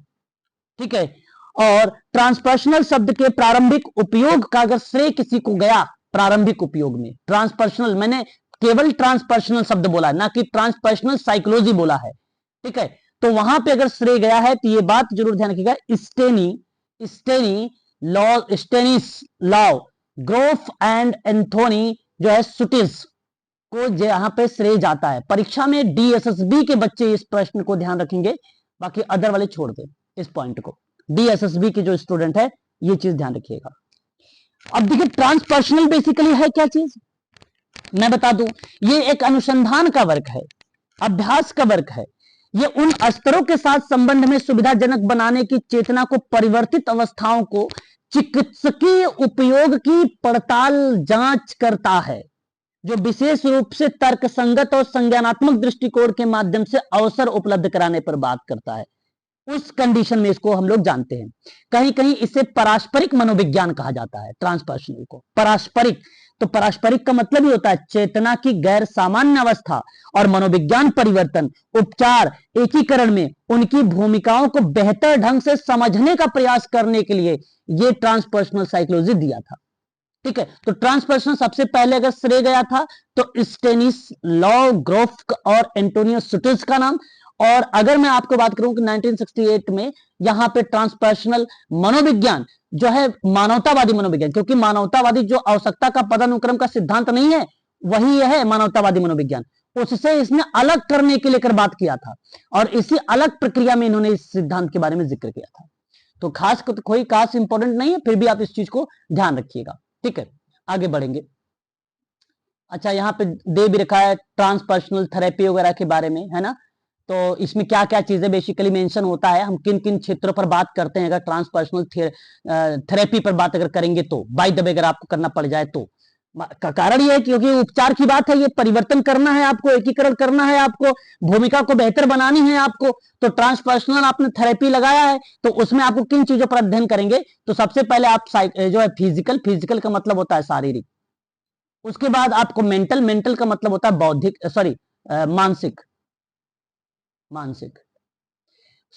ठीक है। और ट्रांसपर्सनल शब्द के प्रारंभिक उपयोग का अगर श्रेय किसी को गया, प्रारंभिक उपयोग में ट्रांसपर्सनल, मैंने केवल ट्रांसपर्सनल शब्द बोला है, ना कि ट्रांसपर्सनल साइकोलॉजी बोला है, ठीक है, तो वहां पे अगर श्रेय गया है तो ये बात जरूर ध्यान रखिएगा, stainless law group and Anthony जो है सुटिस को यहां पे श्रेय जाता है। परीक्षा में डीएसएसबी के बच्चे इस प्रश्न को ध्यान रखेंगे, बाकी अदर वाले छोड़ दें इस पॉइंट को, डीएसएसबी के जो स्टूडेंट है ये चीज ध्यान रखिएगा। अब देखिए ट्रांसपर्सनल बेसिकली है क्या चीज, मैं बता दूं, ये एक अनुसंधान का वर्ग है, अभ्यास का वर्ग है, ये उन स्तरों के साथ संबंध में सुविधाजनक बनाने की चेतना को परिवर्तित अवस्थाओं को चिकित्सकीय उपयोग की पड़ताल जांच करता है, जो विशेष रूप से तर्कसंगत और संज्ञानात्मक दृष्टिकोण के माध्यम से अवसर उपलब्ध कराने पर बात करता है। उस कंडीशन में इसको हम लोग जानते हैं, कहीं कहीं इसे पारस्परिक मनोविज्ञान कहा जाता है, ट्रांसपर्सनल को पारस्परिक, तो पारस्परिक का मतलब ही होता है चेतना की गैर सामान्य अवस्था और मनोविज्ञान परिवर्तन, उपचार, एकीकरण में उनकी भूमिकाओं को बेहतर ढंग से समझने का प्रयास करने के लिए ये ट्रांसपर्सनल साइकोलॉजी दिया था, ठीक है। तो ट्रांसपर्सनल सबसे पहले अगर श्रेय गया था तो स्टेनिस लॉ ग्रोफ और एंटोनियो सुटिस का नाम, और अगर मैं आपको बात करूं कि 1968 में यहां पे ट्रांसपर्सनल मनोविज्ञान जो है मानवतावादी मनोविज्ञान, क्योंकि मानवतावादी जो आवश्यकता का पदानुक्रम का सिद्धांत नहीं है वही है मानवतावादी मनोविज्ञान, उससे इसने अलग करने के लेकर बात किया था, और इसी अलग प्रक्रिया में इन्होंने इस सिद्धांत के बारे में जिक्र किया था। तो खास कोई खास इंपॉर्टेंट नहीं है, फिर भी आप इस चीज को ध्यान रखिएगा, ठीक है। आगे बढ़ेंगे। अच्छा यहाँ पे दे भी रखा है ट्रांसपर्सनल थेरेपी वगैरह के बारे में, है ना, तो इसमें क्या क्या चीजें बेसिकली मेंशन होता है, हम किन किन क्षेत्रों पर बात करते हैं अगर ट्रांसपर्सनल थेरेपी पर बात अगर करेंगे तो, बाय द वे अगर आपको करना पड़ जाए तो, कारण यह है क्योंकि उपचार की बात है, ये परिवर्तन करना है आपको, एकीकरण करना है आपको, भूमिका को बेहतर बनानी है आपको, तो ट्रांसपर्सनल आपने थेरेपी लगाया है तो उसमें आपको किन चीजों पर अध्ययन करेंगे, तो सबसे पहले आप जो है फिजिकल का मतलब होता है शारीरिक, उसके बाद आपको मेंटल का मतलब होता है बौद्धिक, सॉरी मानसिक,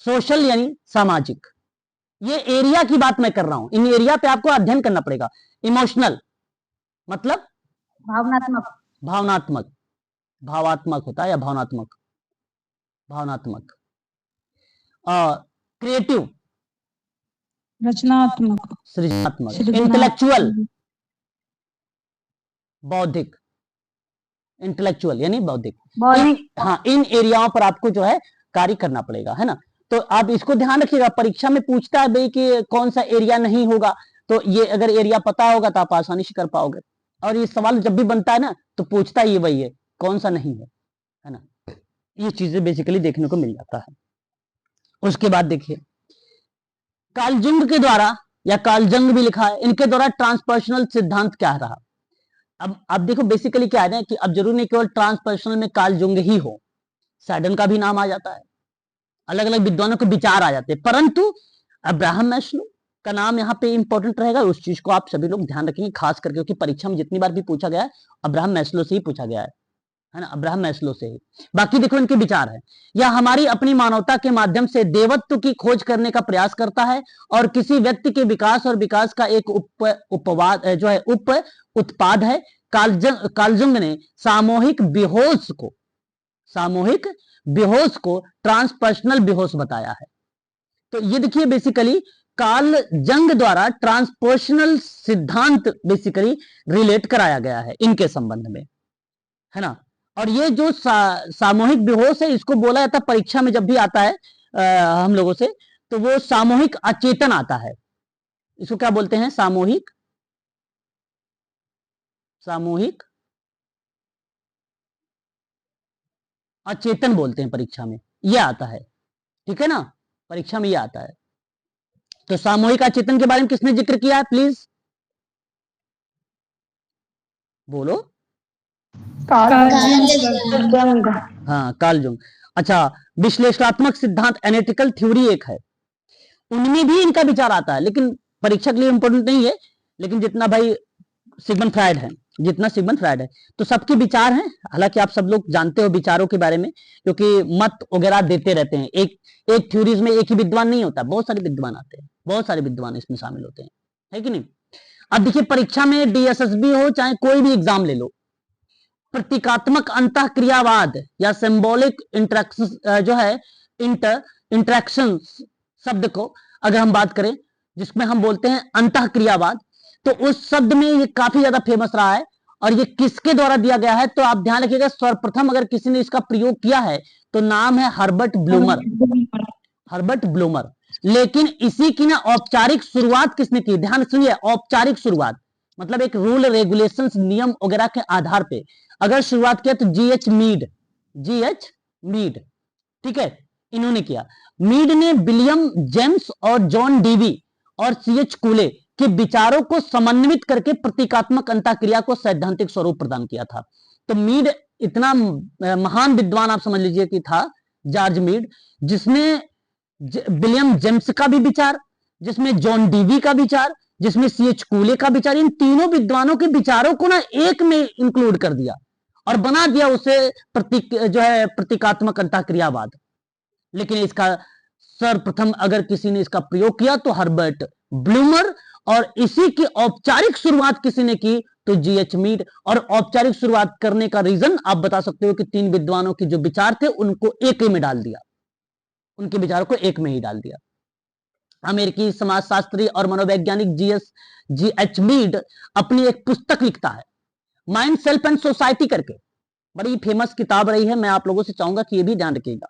सोशल यानी सामाजिक, ये एरिया की बात मैं कर रहा हूं, इन एरिया पे आपको अध्ययन करना पड़ेगा। इमोशनल मतलब भावात्मक होता है या भावनात्मक, क्रिएटिव सृजनात्मक, इंटेलेक्चुअल बौद्धिक, इंटेलेक्चुअल यानी बौद्धिक, हाँ इन एरियाओं पर आपको जो है कार्य करना पड़ेगा, है ना। तो आप इसको ध्यान रखिएगा, परीक्षा में पूछता है भाई कि कौन सा एरिया नहीं होगा, तो ये अगर एरिया पता होगा तो आप आसानी से कर पाओगे, और ये सवाल जब भी बनता है ना तो पूछता ही वही है कौन सा नहीं है ना, ये चीजें बेसिकली देखने को मिल जाता है। उसके बाद देखिए कार्ल जुंग के द्वारा, या कार्ल जंग भी लिखा है, इनके द्वारा ट्रांसपर्सनल सिद्धांत क्या रहा। अब देखो बेसिकली क्या है ना कि अब जरूर नहीं केवल ट्रांसपर्सनल में कार्ल जुंग ही हो, सैडन का भी नाम आ जाता है, अलग अलग विद्वानों के विचार आ जाते हैं, परंतु अब्राहम मैस्लो का नाम यहाँ पे इंपॉर्टेंट रहेगा, उस चीज को आप सभी लोग ध्यान रखेंगे, खास करके क्योंकि परीक्षा में जितनी बार भी पूछा गया है अब्राहम मैस्लो से ही पूछा गया है ना, अब्राहम मैस्लो से ही। बाकी देखो इनके विचार है, यह हमारी अपनी मानवता के माध्यम से देवत्व की खोज करने का प्रयास करता है और किसी व्यक्ति के विकास और विकास का एक उत्पाद है। कार्ल जुंग ने सामूहिक बेहोश को ट्रांसपर्सनल बेहोश बताया है। तो ये देखिए बेसिकली कार्ल जंग द्वारा ट्रांसपोर्शनल सिद्धांत बेसिकली रिलेट कराया गया है इनके संबंध में, है ना। और ये जो सामूहिक बेहोश है, इसको बोला जाता है परीक्षा में जब भी आता है हम लोगों से, तो वो सामूहिक अचेतन आता है। इसको क्या बोलते हैं? सामूहिक अचेतन बोलते हैं परीक्षा में, ये आता है, ठीक है ना, परीक्षा में ये आता है। तो सामूहिक अचेतन के बारे में किसने जिक्र किया है, प्लीज बोलो। हाँ, कार्ल जंग। अच्छा, विश्लेषणात्मक सिद्धांत एनालिटिकल थ्योरी एक है, उनमें भी इनका विचार आता है, लेकिन परीक्षा के लिए इंपॉर्टेंट नहीं है, लेकिन जितना भाई सिगमंड फ्रायड है, तो सबके विचार हैं। हालांकि आप सब लोग जानते हो विचारों के बारे में, क्योंकि मत वगैरह देते रहते हैं। एक थ्योरीज में एक ही विद्वान नहीं होता, बहुत सारे विद्वान आते हैं, बहुत सारे विद्वान इसमें शामिल होते हैं, है कि नहीं। अब देखिए, परीक्षा में डीएसएसबी हो चाहे कोई भी एग्जाम ले लो, प्रतीकात्मक अंतःक्रियावाद या सिंबॉलिक इंटरेक्शन जो है, इंटरेक्शन शब्द को अगर हम बात करें, जिसमें हम बोलते हैं अंतःक्रियावाद, तो उस शब्द में ये काफी ज्यादा फेमस रहा है। और ये किसके द्वारा दिया गया है, तो आप ध्यान रखिएगा, सर्वप्रथम अगर किसी ने इसका प्रयोग किया है तो नाम है हर्बर्ट ब्लूमर। लेकिन इसी की ना औपचारिक शुरुआत किसने की, ध्यान सुनिए, औपचारिक शुरुआत मतलब एक रूल रेगुलेशंस नियम वगैरह के आधार पे अगर शुरुआत किया तो जीएच मीड, ठीक है, इन्होंने किया। मीड ने विलियम जेम्स और जॉन डीवी और सीएच कूले के विचारों को समन्वित करके प्रतीकात्मक अंतःक्रिया को सैद्धांतिक स्वरूप प्रदान किया था। तो मीड इतना महान विद्वान आप समझ लीजिए कि था, जॉर्ज मीड, जिसने विलियम जेम्स का भी विचार, जिसमें जॉन डीवी का विचार, जिसमें सीएच कूले का विचार, इन तीनों विद्वानों के विचारों को ना एक में इंक्लूड कर दिया और बना दिया उसे प्रतीकात्मक अंतःक्रियावाद। लेकिन इसका सर्वप्रथम अगर किसी ने इसका प्रयोग किया तो हर्बर्ट ब्लूमर, और इसी की औपचारिक शुरुआत किसी ने की तो जीएच मीड। और औपचारिक शुरुआत करने का रीजन आप बता सकते हो कि तीन विद्वानों के जो विचार थे उनको एक में डाल दिया, उनके विचारों को एक में ही डाल दिया। अमेरिकी समाजशास्त्री और मनोवैज्ञानिक जीएच मीड अपनी एक पुस्तक लिखता है, माइंड, सेल्फ एंड सोसाइटी करके, बड़ी फेमस किताब रही है। मैं आप लोगों से चाहूंगा कि ये भी ध्यान रखिएगा,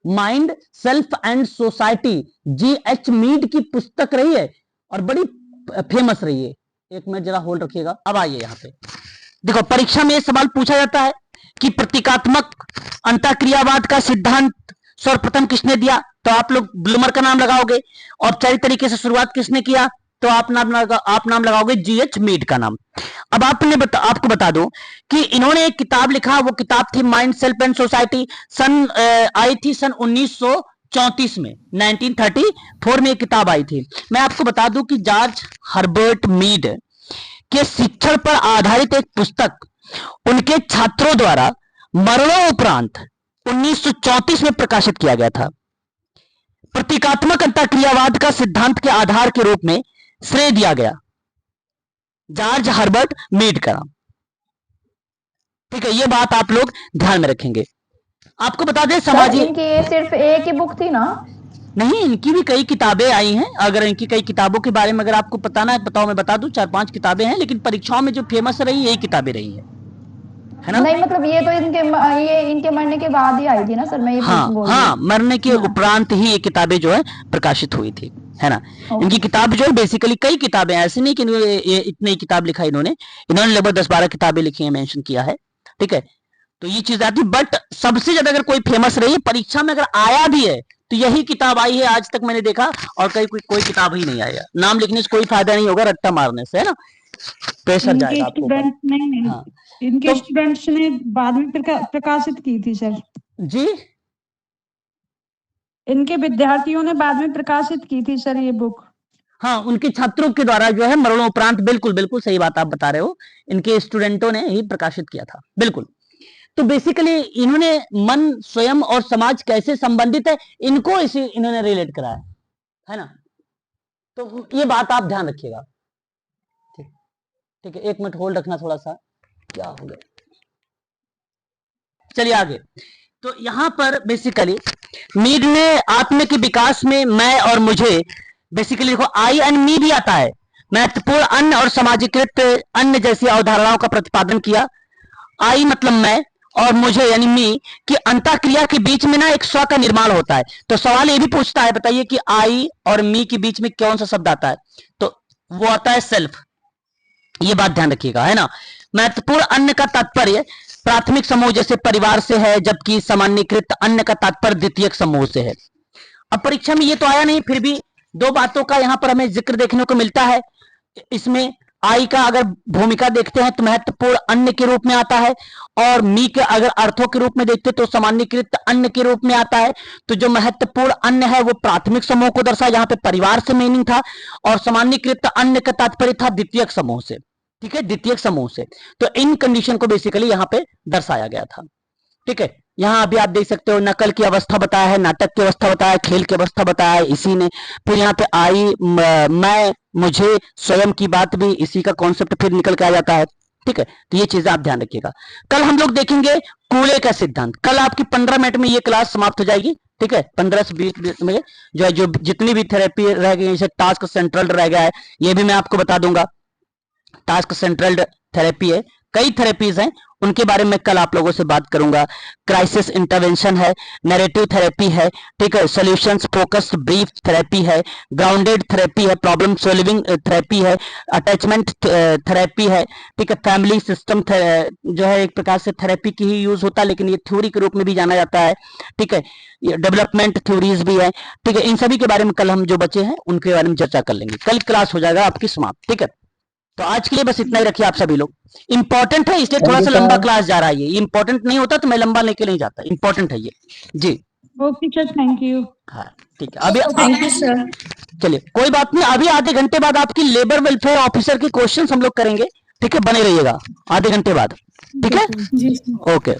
mind, self and society GH Mead की पुस्तक रही है और बड़ी फेमस रही है। एक मिनट जरा होल्ड रखिएगा। अब आइए यहाँ पे देखो, परीक्षा में सवाल पूछा जाता है कि प्रतीकात्मक अंतःक्रियावाद का सिद्धांत सर्वप्रथम किसने दिया, तो आप लोग ब्लूमर का नाम लगाओगे। औपचारिक तरीके से शुरुआत किसने किया, तो आप नाम लगाओगे जीएच मीड का नाम। अब आपको बता दूं कि इन्होंने एक किताब लिखा, वो किताब थी माइंड, सेल्फ एंड सोसाइटी, आई थी सन 1934 में, 1934 में एक किताब आई थी। मैं आपको बता दूं कि जॉर्ज हर्बर्ट मीड के शिक्षण पर आधारित एक पुस्तक उनके छात्रों द्वारा मरणोपरांत 1934 में प्रकाशित किया गया था। प्रतीकात्मक अंतःक्रियावाद का सिद्धांत के आधार के रूप में श्रेय दिया गया जॉर्ज हर्बर्ट मीड का। ठीक है, ये बात आप लोग ध्यान में रखेंगे। आपको बता दें सामाजिक, इनकी सिर्फ एक ही बुक थी ना? नहीं, इनकी भी कई किताबें आई हैं। अगर इनकी कई किताबों के बारे में अगर आपको बताना है बताओ, मैं बता दूं, 4-5 किताबें हैं, लेकिन परीक्षाओं में जो फेमस रही यही किताबें रही है ना। नहीं मतलब ये तो इनके मरने के बाद ही आई थी ना सर, मैं ये हाँ, मरने के उपरांत ही ये किताबें जो है प्रकाशित हुई थी, है ना। इनकी किताब जो है बेसिकली कई किताबें, ऐसे नहीं कि ये इतनी किताब लिखा इन्होंने लगभग 10-12 किताबें लिखी है, मेंशन किया है, ठीक है। तो ये चीज आती, बट सबसे ज्यादा अगर कोई फेमस रही है परीक्षा में, अगर आया भी है तो यही किताब आई है आज तक मैंने देखा, और कोई किताब ही नहीं आएगा। नाम लिखने से कोई फायदा नहीं होगा, रट्टा मारने से, है ना, प्रेशर जाएगा आपको। इनके स्टूडेंट्स ने बाद में प्रकाशित की थी सर जी, इनके विद्यार्थियों ने बाद में प्रकाशित की थी सर ये बुक। हाँ, उनके छात्रों के द्वारा जो है मरणोपरांत, बिल्कुल सही बात आप बता रहे हो, इनके स्टूडेंटों ने ही प्रकाशित किया था, बिल्कुल। तो बेसिकली इन्होंने मन, स्वयं और समाज कैसे संबंधित है, इनको इन्होंने रिलेट कराया है ना। तो ये बात आप ध्यान रखिएगा, ठीक है। 1 मिनट होल्ड रखना, थोड़ा सा क्या हो गया। चलिए आगे। तो यहां पर बेसिकली मीड ने आत्म के विकास में मैं और मुझे बेसिकली देखो आई एंड मी भी आता है, महत्वपूर्ण अन्य और सामाजिकृत अन्य जैसी अवधारणाओं का प्रतिपादन किया। आई मतलब मैं और मुझे यानी मी की अंतःक्रिया के बीच में ना एक स्व का निर्माण होता है। तो सवाल ये भी पूछता है, बताइए कि आई और मी के बीच में कौन सा शब्द आता है, तो वो आता है सेल्फ। ये बात ध्यान रखिएगा, है ना। महत्वपूर्ण अन्य का तात्पर्य प्राथमिक समूह जैसे परिवार से है, जबकि सामान्यकृत अन्य का तात्पर्य द्वितीयक समूह से है। अब परीक्षा में ये तो आया नहीं, फिर भी दो बातों का यहां पर हमें जिक्र देखने को मिलता है। इसमें आई का अगर भूमिका देखते हैं तो महत्वपूर्ण अन्य के रूप में आता है, और मी के अगर अर्थों के रूप में देखते तो सामान्यकृत अन्य के रूप में आता है। तो जो महत्वपूर्ण अन्य है वो प्राथमिक समूह को दर्शाया, जहां पे परिवार से मीनिंग था, और सामान्यकृत अन्य का तात्पर्य था द्वितीयक समूह से। ठीक है, द्वितीयक समूह से। तो इन कंडीशन को बेसिकली यहाँ पे दर्शाया गया था। ठीक है, यहाँ अभी आप देख सकते हो नकल की अवस्था बताया है, नाटक की अवस्था बताया है, खेल की अवस्था बताया है इसी ने। फिर यहाँ पे आई, मैं, मुझे, स्वयं की बात भी इसी का कॉन्सेप्ट फिर निकल के आ जाता है। ठीक है, तो ये चीजें आप ध्यान रखिएगा। कल हम लोग देखेंगे कूले का सिद्धांत। कल आपकी 15 मिनट में ये क्लास समाप्त हो जाएगी। ठीक है, 15 से 20 मिनट में जो जितनी भी थेरेपी रह गई, जैसे टास्क सेंट्रल रह गया है, ये भी मैं आपको बता दूंगा। टास्क सेंट्रल थेरेपी है, कई थेरेपीज हैं, उनके बारे में कल आप लोगों से बात करूंगा। क्राइसिस इंटरवेंशन है, नैरेटिव थेरेपी है, ठीक है, सॉल्यूशंस फोकस्ड ब्रीफ थेरेपी है, ग्राउंडेड थेरेपी है, प्रॉब्लम सॉल्विंग थेरेपी है, अटैचमेंट थेरेपी है। ठीक है, फैमिली सिस्टम जो है एक प्रकार से थेरेपी की ही यूज होता है, लेकिन ये थ्योरी के रूप में भी जाना जाता है। ठीक है, डेवलपमेंट थ्योरीज भी है। ठीक है, इन सभी के बारे में कल हम जो बचे हैं उनके बारे में चर्चा कर लेंगे। कल क्लास हो जाएगा आपकी समाप्त। ठीक है, तो आज के लिए बस इतना ही रखिए आप सभी लोग। इंपॉर्टेंट है इसलिए थोड़ा सा लंबा क्लास जा रहा है। ये इंपॉर्टेंट नहीं होता तो मैं लंबा लेके नहीं जाता, इंपॉर्टेंट है ये जी। Okay sir, thank you. हाँ ठीक है, अभी थैंक यू सर। चलिए कोई बात नहीं, अभी आधे घंटे बाद आपकी लेबर वेलफेयर ऑफिसर के क्वेश्चन हम लोग करेंगे। ठीक है, बने रहिएगा आधे घंटे बाद। ठीक है, जी। ओके।